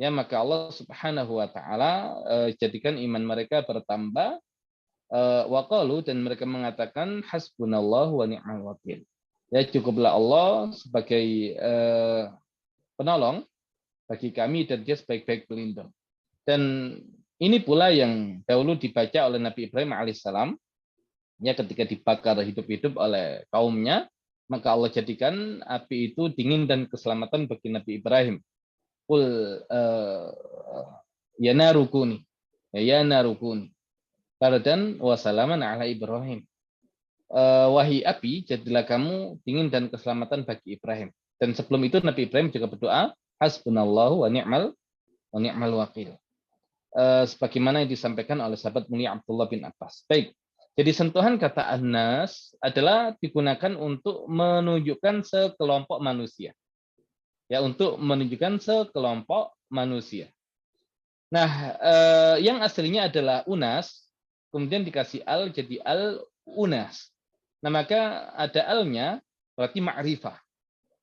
ya maka Allah Subhanahu wa taala jadikan iman mereka bertambah waqalu dan mereka mengatakan hasbunallahu wa ni'mal wakil. Ya cukuplah Allah sebagai penolong bagi kami dan Dia sebaik-baik pelindung. Dan ini pula yang dahulu dibaca oleh Nabi Ibrahim alaihissalam ya ketika dibakar hidup-hidup oleh kaumnya maka Allah jadikan api itu dingin dan keselamatan bagi Nabi Ibrahim. Qul ya narukuni ya narukuni bardan wa salaman ala Ibrahim. Wahai api jadilah kamu dingin dan keselamatan bagi Ibrahim. Dan sebelum itu Nabi Ibrahim juga berdoa hasbunallahu wa ni'mal wakil. sebagaimana yang disampaikan oleh sahabat mulia Abdullah bin Abbas. Baik. Jadi sentuhan kata Anas adalah digunakan untuk menunjukkan sekelompok manusia. Ya, untuk menunjukkan sekelompok manusia. Nah, yang aslinya adalah unas, kemudian dikasih al jadi al unas. Nah, maka ada alnya berarti ma'rifah.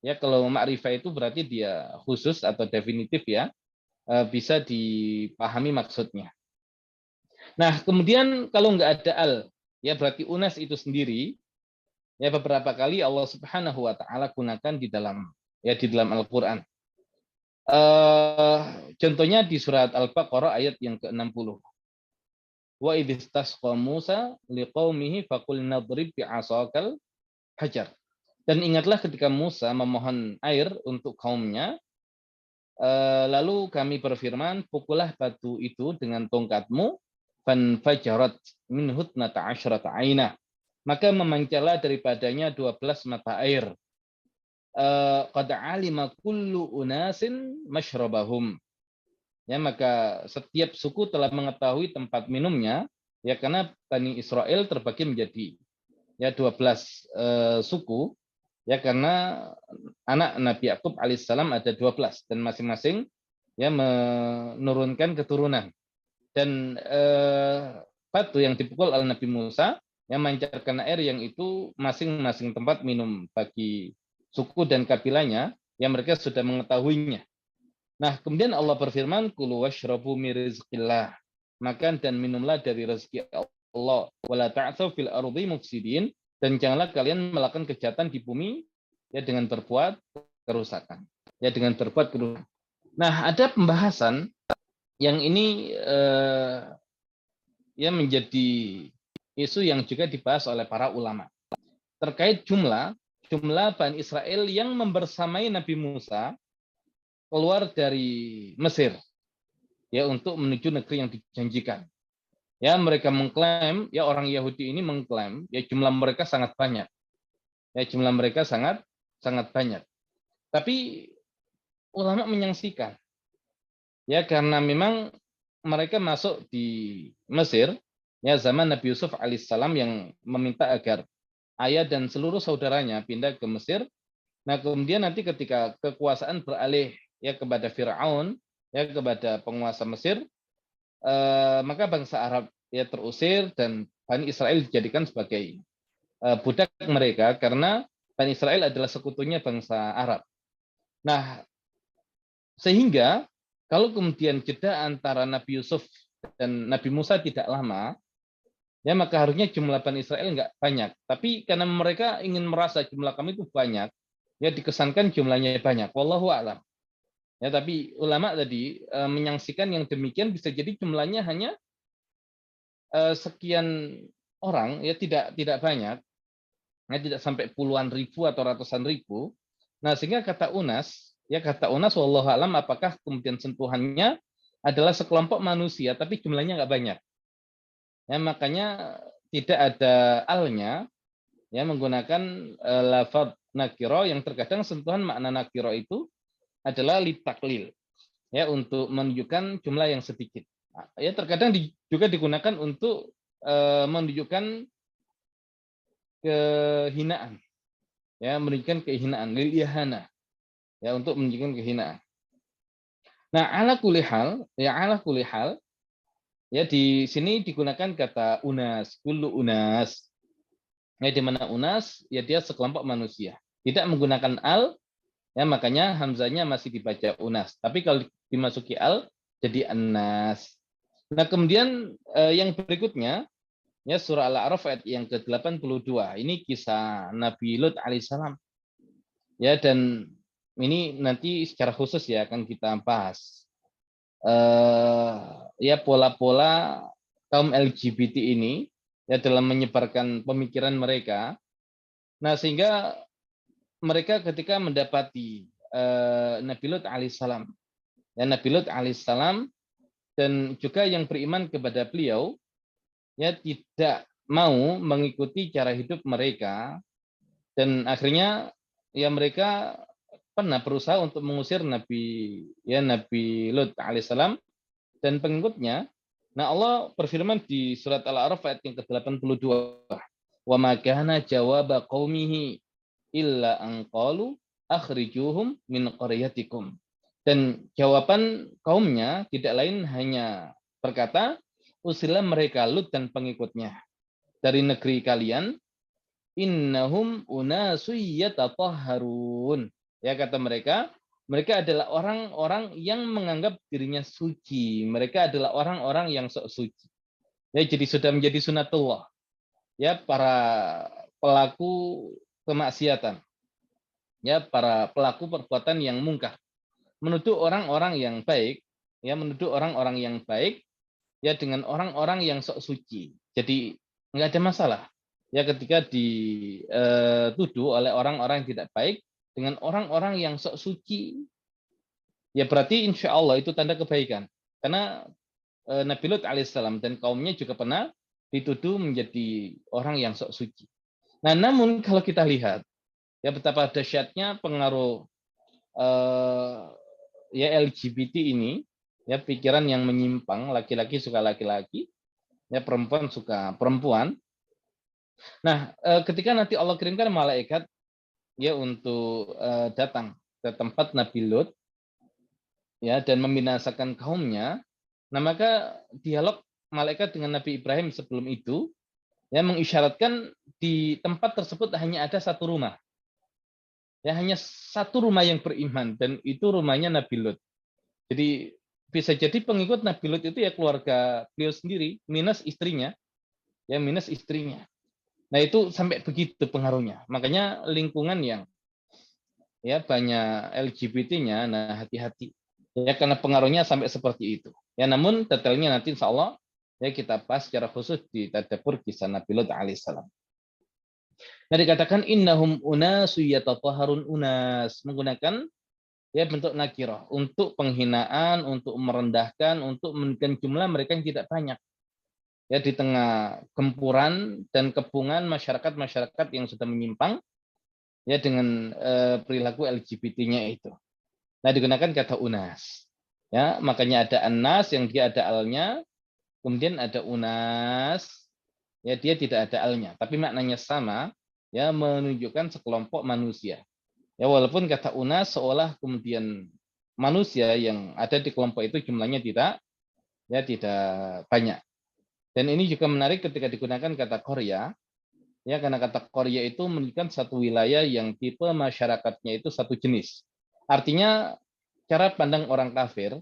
Ya, kalau ma'rifah itu berarti dia khusus atau definitif ya, bisa dipahami maksudnya. Nah, kemudian kalau nggak ada al, ya berarti unas itu sendiri, ya beberapa kali Allah Subhanahu wa taala gunakan di dalam Al-Qur'an. Contohnya di surat Al-Baqarah ayat yang ke-60. Wa idhistasqa Musa liqaumihi faqul nadrib bi'asakal hajar. Dan ingatlah ketika Musa memohon air untuk kaumnya, lalu kami berfirman, pukullah batu itu dengan tongkatmu, fanfajarat min hutnata asyrata aina. Maka memancarlah daripadanya 12 mata air. Qad alima kullu unasin masyrabahum. Ya, maka setiap suku telah mengetahui tempat minumnya, ya karena Bani Israel terbagi menjadi ya 12 suku, ya karena anak Nabi Yakub alaihissalam ada 12 dan masing-masing ya menurunkan keturunan. Dan batu yang dipukul oleh Nabi Musa yang memancarkan air yang itu masing-masing tempat minum bagi suku dan kabilahnya yang mereka sudah mengetahuinya. Nah, kemudian Allah berfirman, kulu washrabu min rizqillah. Makan dan minumlah dari rezeki Allah. Wala ta'tsaw fil ardi mufsidin, dan janganlah kalian melakukan kejahatan di bumi ya dengan berbuat kerusakan. Ya dengan berbuat kerusakan. Nah, ada pembahasan yang ini ya menjadi isu yang juga dibahas oleh para ulama terkait jumlah Bani Israel yang membersamai Nabi Musa keluar dari Mesir ya untuk menuju negeri yang dijanjikan. Ya, mereka mengklaim, ya orang Yahudi ini mengklaim ya jumlah mereka sangat banyak. Ya, jumlah mereka sangat banyak. Tapi ulama menyaksikan ya karena memang mereka masuk di Mesir ya zaman Nabi Yusuf alaihissalam yang meminta agar ayah dan seluruh saudaranya pindah ke Mesir. Nah, kemudian nanti ketika kekuasaan beralih ya kepada Firaun, ya kepada penguasa Mesir, maka bangsa Arab ya terusir dan Bani Israel dijadikan sebagai budak mereka karena Bani Israel adalah sekutunya bangsa Arab. Nah, sehingga kalau kemudian jeda antara Nabi Yusuf dan Nabi Musa tidak lama, ya maka harusnya jumlah Bani Israel nggak banyak. Tapi karena mereka ingin merasa jumlah kami itu banyak, ya dikesankan jumlahnya banyak. Wallahu a'lam. Ya, tapi ulama tadi menyaksikan yang demikian bisa jadi jumlahnya hanya sekian orang, ya tidak banyak, ya tidak sampai puluhan ribu atau ratusan ribu. Nah, sehingga kata Unas, wallahu a'lam apakah kemudian sentuhannya adalah sekelompok manusia, tapi jumlahnya nggak banyak. Ya, makanya tidak ada alnya, ya menggunakan lafaz nakiro yang terkadang sentuhan makna nakiro itu adalah litaklil, ya untuk menunjukkan jumlah yang sedikit. Ya terkadang juga digunakan untuk menunjukkan kehinaan, ya menunjukkan kehinaan, lil ihana, ya untuk menunjukkan kehinaan. Nah, ala kulihal, ya di sini digunakan kata unas, kullu unas. Ya di mana unas, ya dia sekelompok manusia. Tidak menggunakan al, ya makanya hamzanya masih dibaca unas. Tapi kalau dimasuki al, jadi anas. Nah, kemudian yang berikutnya, ya surah Al-A'raf ayat yang ke-82. Ini kisah Nabi Lut alaihissalam. Ya, dan ini nanti secara khusus ya akan kita bahas. Ya pola-pola kaum LGBT ini ya dalam menyebarkan pemikiran mereka. Nah, sehingga mereka ketika mendapati Nabi Lut alaihissalam, ya Nabi Lut alaihissalam dan juga yang beriman kepada beliau, ya tidak mau mengikuti cara hidup mereka dan akhirnya ya mereka pernah berusaha untuk mengusir Nabi Lut alaihissalam dan pengikutnya. Nah, Allah berfirman di surat Al-A'raf ayat yang ke-82, "Wa ma kana jawaba qaumihi illa an qalu akhrijuhum min qaryatikum." Dan jawaban kaumnya tidak lain hanya berkata, "Usirlah mereka Lut dan pengikutnya dari negeri kalian, innahum unasu yatatahharun." Ya, kata mereka, mereka adalah orang-orang yang menganggap dirinya suci. Mereka adalah orang-orang yang sok suci. Ya, jadi sudah menjadi sunatullah. Ya, para pelaku kemaksiatan. Ya, para pelaku perbuatan yang mungkar. Menuduh orang-orang yang baik, ya, menuduh orang-orang yang baik, ya, dengan orang-orang yang sok suci. Jadi nggak ada masalah. Ya, ketika dituduh oleh orang-orang yang tidak baik dengan orang-orang yang sok suci, ya berarti insya Allah itu tanda kebaikan. Karena Nabi Lut alaihissalam dan kaumnya juga pernah dituduh menjadi orang yang sok suci. Nah, namun kalau kita lihat ya betapa dahsyatnya pengaruh ya LGBT ini, ya pikiran yang menyimpang, laki-laki suka laki-laki, ya perempuan suka perempuan. Nah, ketika nanti Allah kirimkan malaikat ya untuk datang ke tempat Nabi Lut ya dan membinasakan kaumnya, nah maka dialog malaikat dengan Nabi Ibrahim sebelum itu ya mengisyaratkan di tempat tersebut hanya ada satu rumah. Ya hanya satu rumah yang beriman dan itu rumahnya Nabi Lut. Jadi bisa jadi pengikut Nabi Lut itu ya keluarga beliau sendiri minus istrinya, ya minus istrinya. Nah, itu sampai begitu pengaruhnya. Makanya lingkungan yang ya banyak LGBT-nya, nah hati-hati. Ya karena pengaruhnya sampai seperti itu. Ya namun detailnya nanti insya Allah ya kita bahas secara khusus di tadabbur kisah Nabi Lut alaihissalam. Nah, dikatakan innahum unasu yatatahharun unas, menggunakan ya bentuk nakirah untuk penghinaan, untuk merendahkan, untuk menunjukkan jumlah mereka yang tidak banyak. Ya di tengah gempuran dan kepungan masyarakat-masyarakat yang sudah menyimpang ya dengan perilaku LGBT-nya itu. Nah, digunakan kata unas. Ya, makanya ada anas yang dia ada alnya, kemudian ada unas, ya dia tidak ada alnya, tapi maknanya sama, ya menunjukkan sekelompok manusia. Ya walaupun kata unas seolah kemudian manusia yang ada di kelompok itu jumlahnya tidak banyak. Dan ini juga menarik ketika digunakan kata Korea, ya karena kata Korea itu menunjukkan satu wilayah yang tipe masyarakatnya itu satu jenis. Artinya cara pandang orang kafir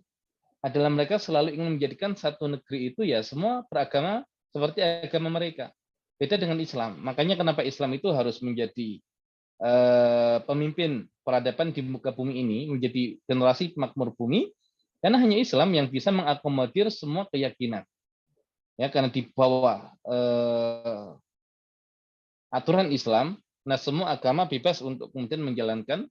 adalah mereka selalu ingin menjadikan satu negeri itu ya semua beragama seperti agama mereka. Beda dengan Islam. Makanya kenapa Islam itu harus menjadi pemimpin peradaban di muka bumi ini, menjadi generasi makmur bumi, karena hanya Islam yang bisa mengakomodir semua keyakinan. Ya, karena di bawah aturan Islam, nah semua agama bebas untuk kemudian menjalankan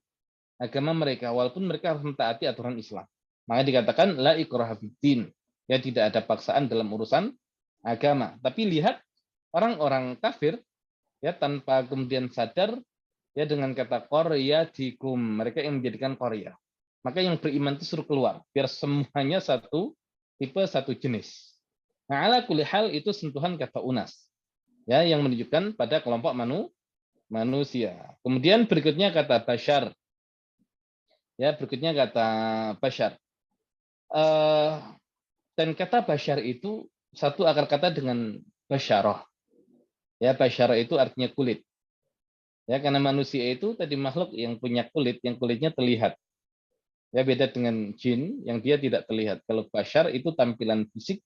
agama mereka, walaupun mereka harus mentaati aturan Islam. Maka dikatakan la ikraha fiddin, ya tidak ada paksaan dalam urusan agama. Tapi lihat orang-orang kafir ya tanpa kemudian sadar ya dengan kata Korea dikum, mereka yang menjadikan Korea. Maka yang beriman itu suruh keluar biar semuanya satu tipe satu jenis. Nah, ala kulli hal itu sentuhan kata unas ya yang menunjukkan pada kelompok manusia. Kemudian berikutnya kata bashar. Ya, berikutnya kata bashar. Dan kata bashar itu satu akar kata dengan basyarah. Ya, basyarah itu artinya kulit. Ya, karena manusia itu tadi makhluk yang punya kulit, yang kulitnya terlihat. Ya, beda dengan jin yang dia tidak terlihat. Kalau bashar itu tampilan fisik,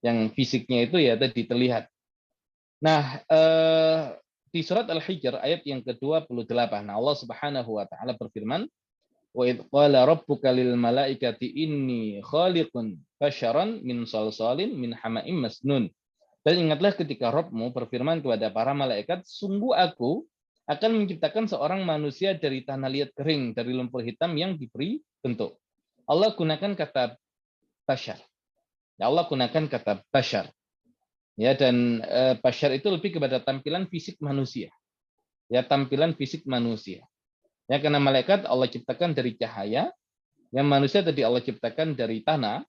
yang fisiknya itu ya tadi terlihat. Nah, di surat Al-Hijr ayat yang ke-28, nah Allah Subhanahu wa taala berfirman, "Wa idz qala rabbuka lil malaikati inni khaliqun basyaran min salsalin min hama'im masnun." Dan ingatlah ketika Rabbmu berfirman kepada para malaikat, sungguh aku akan menciptakan seorang manusia dari tanah liat kering, dari lumpur hitam yang diberi bentuk. Allah gunakan kata basyar. Ya Allah gunakan kata basyar. Ya, dan basyar itu lebih kepada tampilan fisik manusia. Ya, tampilan fisik manusia. Ya, karena malaikat Allah ciptakan dari cahaya, yang manusia tadi Allah ciptakan dari tanah,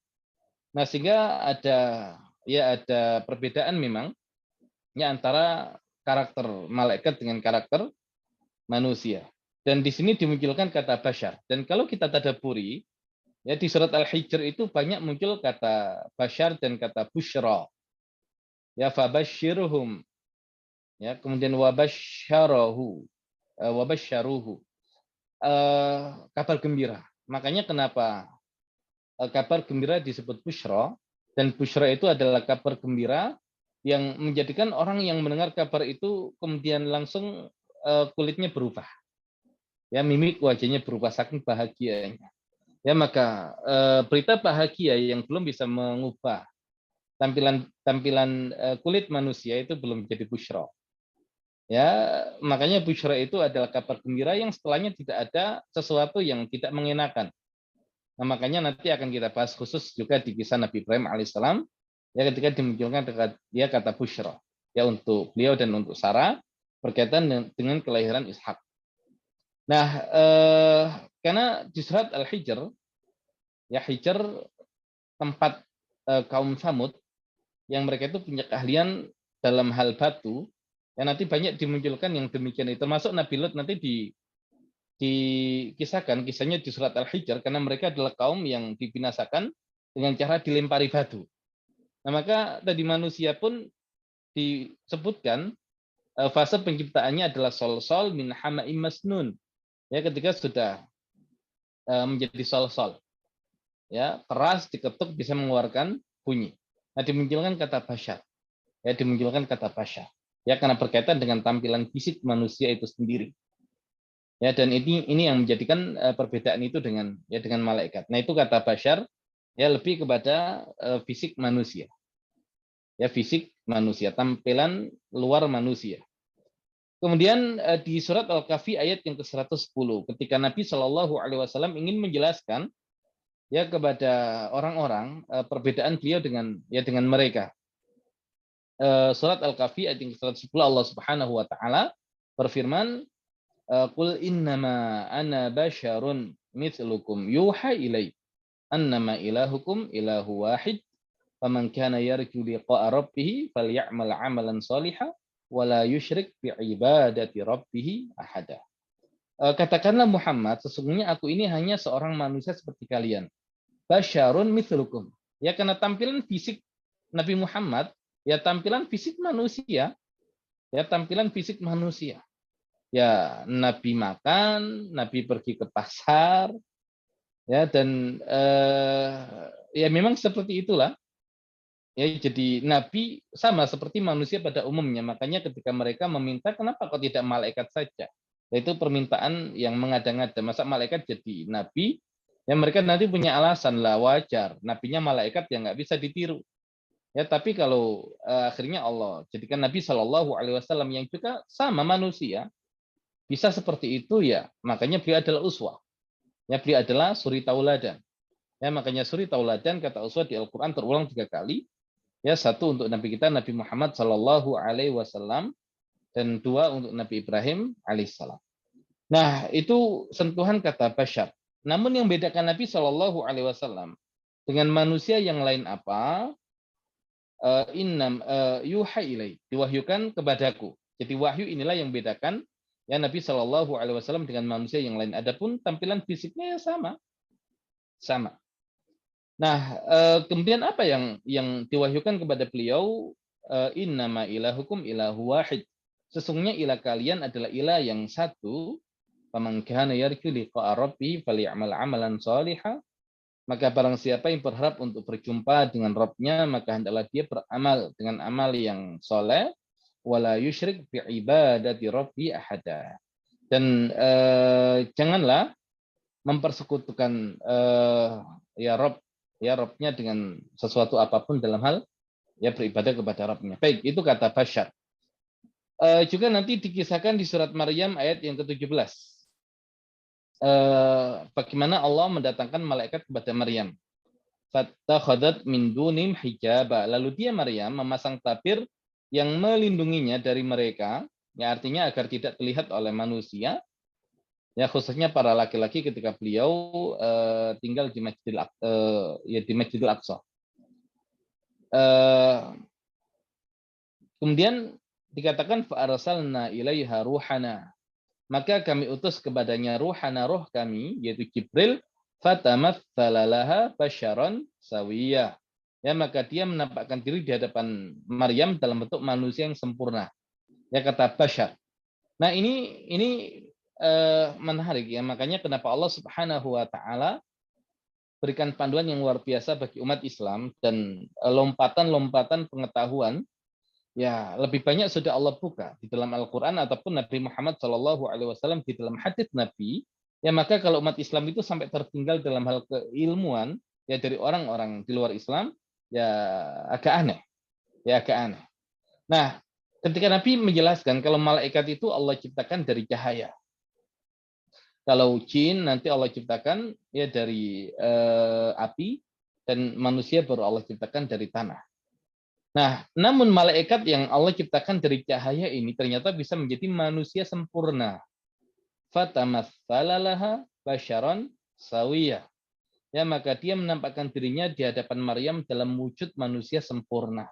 Nah, sehingga ada perbedaan memang ya antara karakter malaikat dengan karakter manusia. Dan di sini dimunculkan kata basyar. Dan kalau kita tadaburi, ya di surat Al-Hijr itu banyak muncul kata basyar dan kata busyra. Ya fabasyirhum. Ya, kemudian wabasyarahu, wabasyaruhu. Kabar gembira. Makanya kenapa kabar gembira disebut busyra, dan busyra itu adalah kabar gembira yang menjadikan orang yang mendengar kabar itu kemudian langsung kulitnya berubah. Ya, mimik wajahnya berubah saking bahagianya. Ya, maka berita bahagia yang belum bisa mengubah tampilan tampilan kulit manusia itu belum jadi busyra. Ya, makanya busyra itu adalah kabar gembira yang setelahnya tidak ada sesuatu yang tidak mengenakan. Nah, makanya nanti akan kita bahas khusus juga di kisah Nabi Ibrahim alaihissalam ya ketika dimunculkan dia kata busyra ya untuk beliau dan untuk Sarah berkaitan dengan kelahiran Ishak. Nah, karena di surat Al-Hijr ya Hijr tempat kaum Samud yang mereka itu punya keahlian dalam hal batu, ya nanti banyak dimunculkan yang demikian itu. Termasuk Nabi Lut nanti dikisahkan kisahnya di surat Al-Hijr karena mereka adalah kaum yang dibinasakan dengan cara dilempari batu. Nah, maka tadi manusia pun disebutkan fase penciptaannya adalah sol-sol min hama'im masnun. Ya, ketika sudah menjadi sol-sol. Ya, keras diketuk bisa mengeluarkan bunyi. Nah, dimunculkan kata basyar. Ya, dimunculkan kata basyar. Ya, karena berkaitan dengan tampilan fisik manusia itu sendiri. Ya, dan ini yang menjadikan perbedaan itu dengan malaikat. Nah, itu kata basyar ya lebih kepada fisik manusia. Ya, fisik manusia, tampilan luar manusia. Kemudian di surat Al-Kahfi ayat yang ke-110 ketika Nabi Shallallahu alaihi wasallam ingin menjelaskan ya kepada orang-orang perbedaan beliau dengan mereka. Surat Al-Kahfi ayat yang ke-110 Allah Subhanahu wa taala berfirman, "Qul innama ana basyarun mithlukum yuha ilai annama ilahukum ilahu wahid faman kana yarju liqa'a rabbih falyamal 'amalan shalihan wala yusyrik bi'ibadati rabbih ahada." Katakanlah Muhammad, sesungguhnya aku ini hanya seorang manusia seperti kalian. Basyarun mithlukum. Ya, karena tampilan fisik Nabi Muhammad, ya tampilan fisik manusia, ya tampilan fisik manusia. Ya, Nabi makan, Nabi pergi ke pasar, ya dan ya memang seperti itulah. Ya, jadi Nabi sama seperti manusia pada umumnya. Makanya ketika mereka meminta, kenapa kok tidak malaikat saja? Itu permintaan yang mengada-ngada. Masa malaikat jadi Nabi? Ya mereka nanti punya alasan lah, wajar. Nabinya malaikat yang nggak bisa ditiru. Ya, tapi kalau akhirnya Allah jadikan Nabi Shallallahu Alaihi Wasallam yang juga sama manusia, bisa seperti itu ya. Makanya beliau adalah uswah. Ya, beliau adalah suri tauladan. Ya, makanya suri tauladan kata uswah di Al-Quran terulang 3 kali. Ya, 1 untuk Nabi kita Nabi Muhammad Shallallahu Alaihi Wasallam dan 2 untuk Nabi Ibrahim alaihissalam. Nah, itu sentuhan kata basyar. Namun yang bedakan Nabi Shallallahu Alaihi Wasallam dengan manusia yang lain apa? Innam yuha ilai, diwahyukan kepadaku. Jadi wahyu inilah yang bedakan ya Nabi Shallallahu Alaihi Wasallam dengan manusia yang lain. Adapun tampilan fisiknya ya sama. Nah, kemudian apa yang diwahyukan kepada beliau? Innama ilahukum ilahu wahid. Sesungguhnya ilah kalian adalah ilah yang satu. Faman kana yarju liqa'a rabbih falyamal 'amalan shalihan. Maka barang siapa yang berharap untuk berjumpa dengan Rabb-nya, maka hendaklah dia beramal dengan amal yang soleh. Wala yusyrik bi'ibadati rabbi ahada. Dan janganlah mempersekutukan ya Rabb-nya dengan sesuatu apapun dalam hal ya beribadah kepada Rabb-nya. Baik, itu kata basyar. Juga nanti dikisahkan di surat Maryam ayat yang ke-17. Bagaimana Allah mendatangkan malaikat kepada Maryam. Fattakhadat min dunim hijaba. Lalu dia Maryam memasang tabir yang melindunginya dari mereka, ya artinya agar tidak terlihat oleh manusia. Ya khususnya para laki-laki ketika beliau tinggal di Masjidil Aqsa. Eh, Kemudian dikatakan fa arsalna ilaiha ruhana. Maka kami utus kepadanya ruhana, roh kami, yaitu Jibril, fatamatsala laha basyaran sawiyah. Ya, maka dia menampakkan diri di hadapan Maryam dalam bentuk manusia yang sempurna. Ya, kata basyar. Nah, ini menarik ya. Makanya kenapa Allah Subhanahu wa taala berikan panduan yang luar biasa bagi umat Islam dan lompatan-lompatan pengetahuan. Ya, lebih banyak sudah Allah buka di dalam Al-Quran ataupun Nabi Muhammad SAW di dalam hadits Nabi. Ya, maka kalau umat Islam itu sampai tertinggal dalam hal keilmuan ya dari orang-orang di luar Islam, ya agak aneh. Ya agak aneh. Nah, ketika Nabi menjelaskan kalau malaikat itu Allah ciptakan dari cahaya. Kalau jin nanti Allah ciptakan ya dari api, dan manusia baru Allah ciptakan dari tanah. Nah, namun malaikat yang Allah ciptakan dari cahaya ini ternyata bisa menjadi manusia sempurna. Fatamatsala laha basyaran sawiyah. Ya, maka dia menampakkan dirinya di hadapan Maryam dalam wujud manusia sempurna.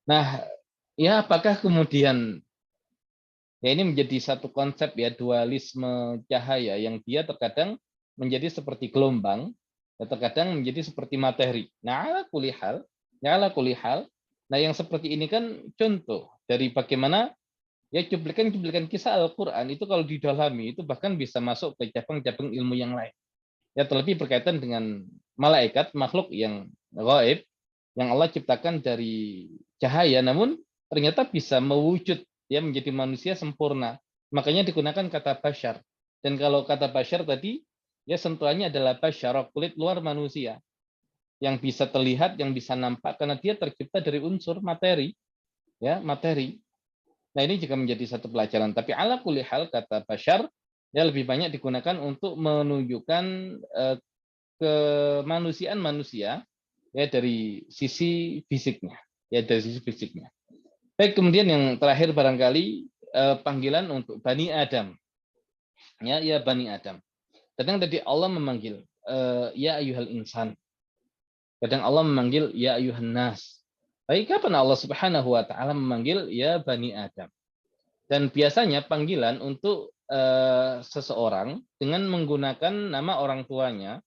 Nah, ya apakah kemudian ya ini menjadi satu konsep ya dualisme cahaya yang dia terkadang menjadi seperti gelombang, ya terkadang menjadi seperti materi. Nah, ala kulli hal, nah yang seperti ini kan contoh dari bagaimana ya cuplikan-cuplikan kisah Al-Qur'an itu kalau didalami itu bahkan bisa masuk ke cabang-cabang ilmu yang lain. Ya terlebih berkaitan dengan malaikat, makhluk yang gaib yang Allah ciptakan dari cahaya namun ternyata bisa mewujud ya menjadi manusia sempurna. Makanya digunakan kata basyar. Dan kalau kata basyar tadi ya sentuhannya adalah basyar, kulit luar manusia yang bisa terlihat, yang bisa nampak karena dia tercipta dari unsur materi, ya materi. Nah ini juga menjadi satu pelajaran. Tapi ala kulli hal kata basyar ya lebih banyak digunakan untuk menunjukkan kemanusiaan manusia ya dari sisi fisiknya, ya dari sisi fisiknya. Baik, kemudian yang terakhir barangkali panggilan untuk Bani Adam. Ya Bani Adam. Kadang tadi Allah memanggil ya ayyuhal insan. Kadang Allah memanggil ya ayyuhan nas. Tapi kapan Allah Subhanahu wa taala memanggil ya Bani Adam? Dan biasanya panggilan untuk seseorang dengan menggunakan nama orang tuanya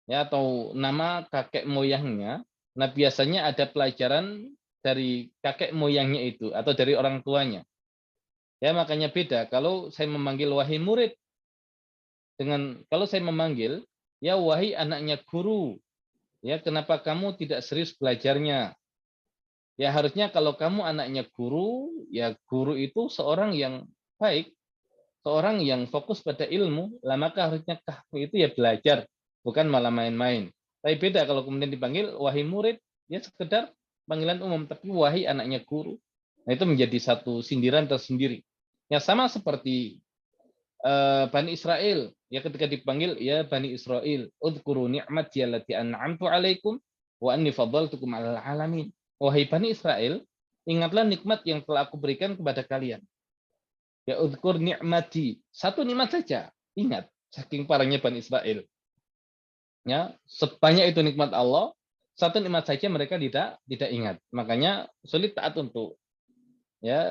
ya atau nama kakek moyangnya. Nah, biasanya ada pelajaran dari kakek moyangnya itu atau dari orang tuanya. Ya, makanya beda kalau saya memanggil wahai murid dengan kalau saya memanggil ya wahai anaknya guru. Ya, kenapa kamu tidak serius belajarnya? Ya, harusnya kalau kamu anaknya guru, ya guru itu seorang yang baik, seorang yang fokus pada ilmu, lah maka harusnya kamu itu ya belajar, bukan malah main-main. Tapi beda kalau kemudian dipanggil wahai murid, ya sekedar panggilan umum, tapi wahai anaknya guru. Nah, itu menjadi satu sindiran tersendiri. Ya sama seperti Bani Israel, ya ketika dipanggil ya Bani Israel, udhkuru ni'mati allati an'amtu 'alaikum wa anni faddaltukum 'alal 'alamin. Wahai Bani Israel, ingatlah nikmat yang telah aku berikan kepada kalian. Ya udhkur ni'mati. Satu nikmat saja. Ingat, saking parahnya Bani Israel. Ya, sebanyak itu nikmat Allah, satu nikmat saja mereka tidak ingat. Makanya sulit taat untuk ya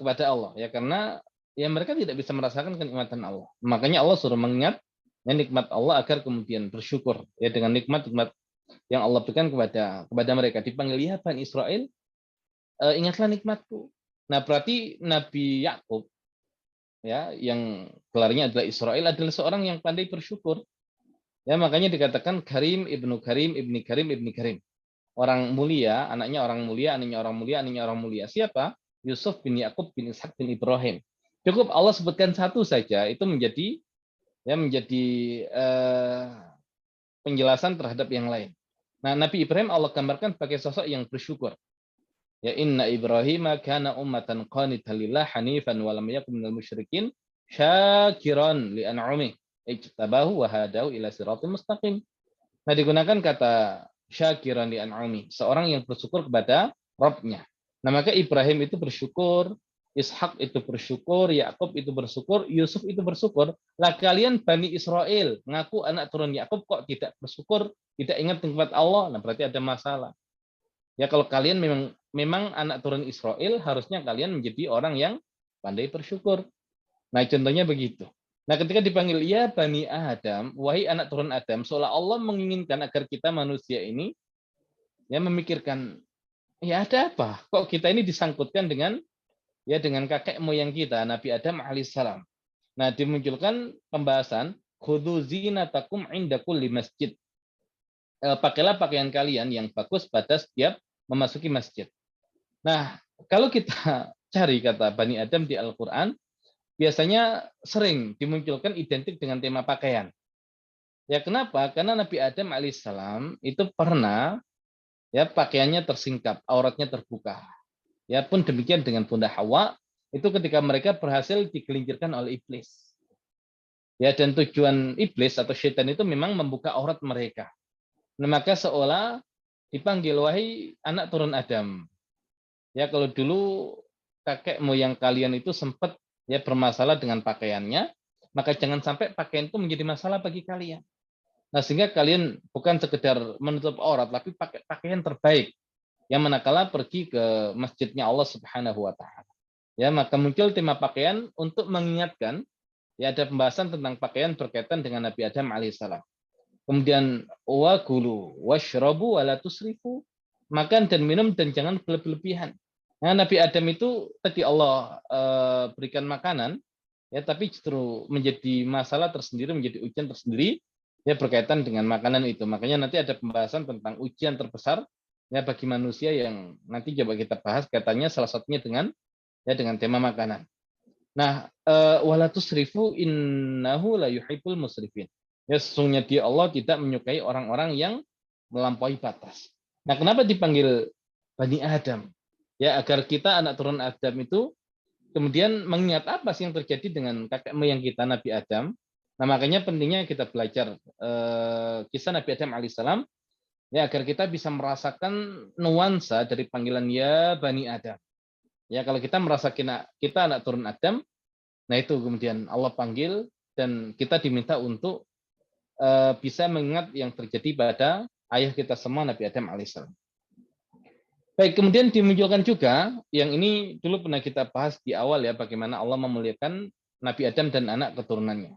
kepada Allah ya karena ya mereka tidak bisa merasakan kenikmatan Allah. Makanya Allah suruh mengingat ya, nikmat Allah agar kemudian bersyukur ya dengan nikmat-nikmat yang Allah berikan kepada mereka. Dipanggil ya Bani Israel, ingatlah nikmatku. Nah, berarti Nabi Yakub ya yang gelarnya adalah Israel adalah seorang yang pandai bersyukur. Ya, makanya dikatakan Karim ibnu Karim ibni Karim ibni Karim. Orang mulia, anaknya orang mulia, anaknya orang mulia, anaknya orang mulia. Siapa? Yusuf bin Yakub bin Ishak bin Ibrahim. Cukup Allah sebutkan satu saja itu menjadi penjelasan terhadap yang lain. Nah, Nabi Ibrahim Allah gambarkan sebagai sosok yang bersyukur. Ya inna Ibrahim kana ummatan qanitan lillah hanifan wa lam yakun minal musyrikin syakiran li an'amih ijtabahu wa hadahu ila siratal mustaqim. Nah, digunakan kata syakiran li an'ami, seorang yang bersyukur kepada Rabb-nya. Nah, maka Ibrahim itu bersyukur, Ishak itu bersyukur, Yakub itu bersyukur, Yusuf itu bersyukur. Lah kalian Bani Israel, ngaku anak turun Yakub kok tidak bersyukur, tidak ingat nikmat Allah, nah berarti ada masalah. Ya kalau kalian memang anak turun Israel, harusnya kalian menjadi orang yang pandai bersyukur. Nah, contohnya begitu. Nah, ketika dipanggil ya Bani Adam, wahai anak turun Adam, seolah Allah menginginkan agar kita manusia ini ya memikirkan, ya ada apa? Kok kita ini disangkutkan dengan dengan kakek moyang kita, Nabi Adam alaihissalam. Nah, dimunculkan pembahasan khudzu zinatakum inda kulli masjid. Pakailah pakaian kalian yang bagus pada setiap memasuki masjid. Nah, kalau kita cari kata Bani Adam di Al-Qur'an, biasanya sering dimunculkan identik dengan tema pakaian. Ya kenapa? Karena Nabi Adam alaihissalam itu pernah ya pakaiannya tersingkap, auratnya terbuka. Ya pun demikian dengan Bunda Hawa, itu ketika mereka berhasil digelincirkan oleh iblis. Ya dan tujuan iblis atau syaitan itu memang membuka aurat mereka. Nah, maka seolah dipanggil wahai anak turun Adam. Ya kalau dulu kakek moyang kalian itu sempat ya bermasalah dengan pakaiannya, maka jangan sampai pakaian itu menjadi masalah bagi kalian. Nah, sehingga kalian bukan sekedar menutup aurat, tapi pakai pakaian terbaik yang manakala pergi ke masjidnya Allah Subhanahu wa taala. Ya, maka muncul tema pakaian untuk mengingatkan ya ada pembahasan tentang pakaian berkaitan dengan Nabi Adam alaihissalam. Kemudian wa kulu washrabu wala tusrifu. Makan dan minum dan jangan berlebihan. Nah, Nabi Adam itu tadi Allah berikan makanan ya tapi justru menjadi masalah tersendiri, menjadi ujian tersendiri ya berkaitan dengan makanan itu. Makanya nanti ada pembahasan tentang ujian terbesar ya bagi manusia yang nanti coba kita bahas katanya salah satunya dengan tema makanan. Nah, wala tusrifu innahu la yuhibbul musrifin. Ya sesungguhnya dia Allah tidak menyukai orang-orang yang melampaui batas. Nah, kenapa dipanggil Bani Adam? Ya agar kita anak turun Adam itu kemudian mengingat apa sih yang terjadi dengan kakek moyang kita Nabi Adam. Nah, makanya pentingnya kita belajar kisah Nabi Adam alaihissalam ya agar kita bisa merasakan nuansa dari panggilan ya Bani Adam. Ya kalau kita merasa kita anak turun Adam, nah itu kemudian Allah panggil dan kita diminta untuk bisa mengingat yang terjadi pada ayah kita semua Nabi Adam alaihissalam. Baik, kemudian dimunculkan juga yang ini dulu pernah kita bahas di awal ya bagaimana Allah memuliakan Nabi Adam dan anak keturunannya.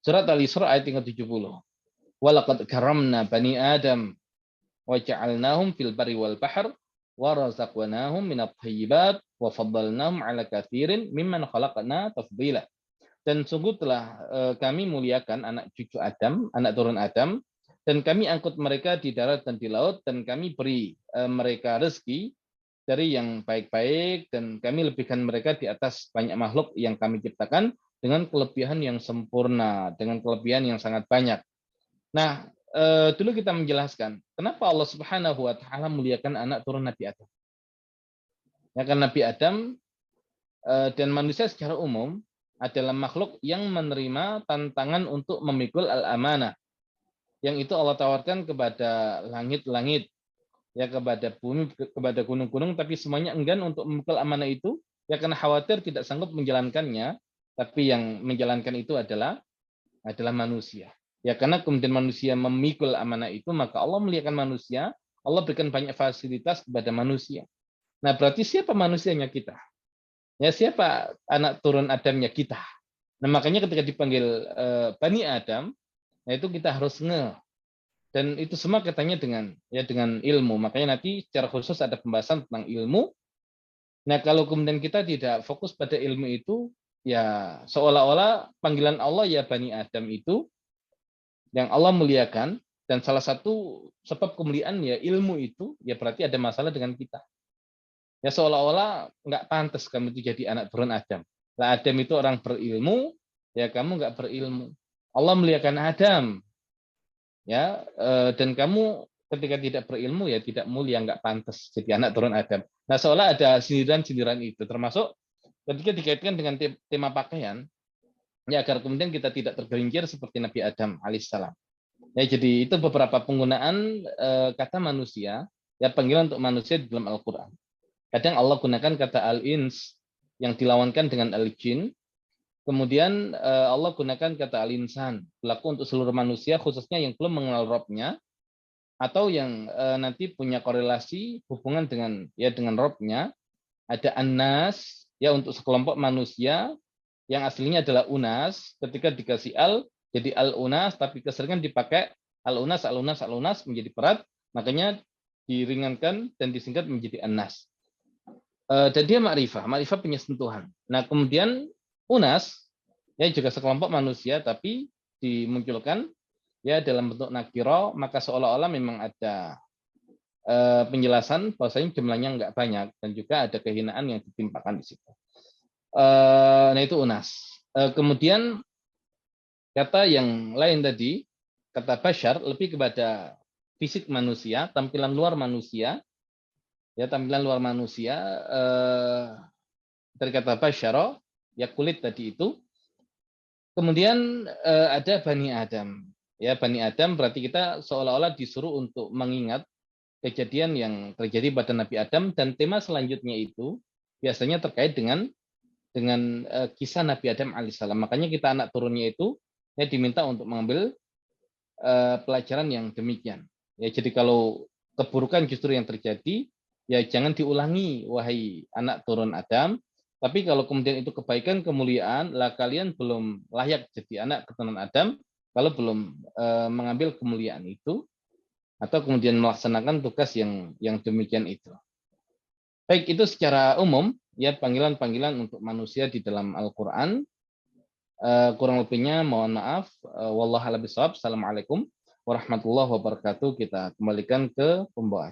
Surat Al-Isra ayat yang ke-70. Walaqad karamna bani Adam wa ja'alnahum fil barri wal bahr wa razaqnahum minat thayyibat wa faddalnahum ala katsirin mimman khalaqna tafdila. Dan sungguh telah kami muliakan anak cucu Adam, anak turun Adam, dan kami angkut mereka di darat dan di laut, dan kami beri mereka rezeki dari yang baik-baik, dan kami lebihkan mereka di atas banyak makhluk yang kami ciptakan dengan kelebihan yang sempurna, dengan kelebihan yang sangat banyak. Nah, dulu kita menjelaskan, kenapa Allah Subhanahu wa Ta'ala muliakan anak turun Nabi Adam. Ya, karena Nabi Adam dan manusia secara umum adalah makhluk yang menerima tantangan untuk memikul al-amanah. Yang itu Allah tawarkan kepada langit-langit, ya kepada bumi, kepada gunung-gunung, tapi semuanya enggan untuk memikul amanah itu, ya karena khawatir tidak sanggup menjalankannya, tapi yang menjalankan itu adalah manusia. Ya karena kemudian manusia memikul amanah itu, maka Allah muliakan manusia, Allah berikan banyak fasilitas kepada manusia. Nah, berarti siapa manusianya kita? Ya siapa anak turun Adamnya kita. Nah makanya ketika dipanggil Bani Adam, nah itu kita harus dan itu semua katanya dengan ilmu. Makanya nanti secara khusus ada pembahasan tentang ilmu. Nah kalau kemudian kita tidak fokus pada ilmu itu, ya seolah-olah panggilan Allah ya Bani Adam itu yang Allah muliakan dan salah satu sebab kemuliaan ya ilmu itu ya berarti ada masalah dengan kita. Ya seolah-olah nggak pantas kamu itu jadi anak turun Adam. Lah Adam itu orang berilmu, ya kamu nggak berilmu. Allah muliakan Adam, ya dan kamu ketika tidak berilmu ya tidak mulia, nggak pantas jadi anak turun Adam. Nah seolah ada sindiran-sindiran itu, termasuk ketika dikaitkan dengan tema pakaian, ya agar kemudian kita tidak tergelincir seperti Nabi Adam alaihissalam. Ya jadi itu beberapa penggunaan kata manusia, ya panggilan untuk manusia di dalam Al-Quran. Kadang Allah gunakan kata al-ins yang dilawankan dengan al-jin. Kemudian Allah gunakan kata al-insan, berlaku untuk seluruh manusia khususnya yang belum mengenal Rabb-nya. atau yang nanti punya korelasi hubungan dengan robnya, ada anas ya untuk sekelompok manusia yang aslinya adalah unas, ketika dikasih al jadi al unas, tapi keseringan dipakai al unas al unas al unas menjadi berat, makanya diringankan dan disingkat menjadi anas. Dan dia ma'rifah punya sentuhan. Nah kemudian unas ya juga sekelompok manusia tapi dimunculkan ya dalam bentuk nakiro, maka seolah-olah memang ada penjelasan bahwasanya jumlahnya nggak banyak dan juga ada kehinaan yang ditimpakan di situ. Nah itu unas. Kemudian kata yang lain tadi, kata bashar lebih kepada fisik manusia, tampilan luar manusia, ya tampilan luar manusia dari kata basyaro, ya kulit tadi itu. Kemudian ada Bani Adam. Ya, Bani Adam berarti kita seolah-olah disuruh untuk mengingat kejadian yang terjadi pada Nabi Adam, dan tema selanjutnya itu biasanya terkait dengan kisah Nabi Adam alaihissalam. Makanya kita anak turunnya itu ya diminta untuk mengambil pelajaran yang demikian. Ya, jadi kalau keburukan justru yang terjadi, ya jangan diulangi wahai anak turun Adam. Tapi kalau kemudian itu kebaikan, kemuliaan, lah kalian belum layak jadi anak keturunan Adam kalau belum mengambil kemuliaan itu atau kemudian melaksanakan tugas yang demikian itu. Baik, itu secara umum ya panggilan-panggilan untuk manusia di dalam Al-Qur'an. Kurang lebihnya mohon maaf. Wallahu a'lam bishawab. Assalamualaikum warahmatullahi wabarakatuh. Kita kembalikan ke pembawa.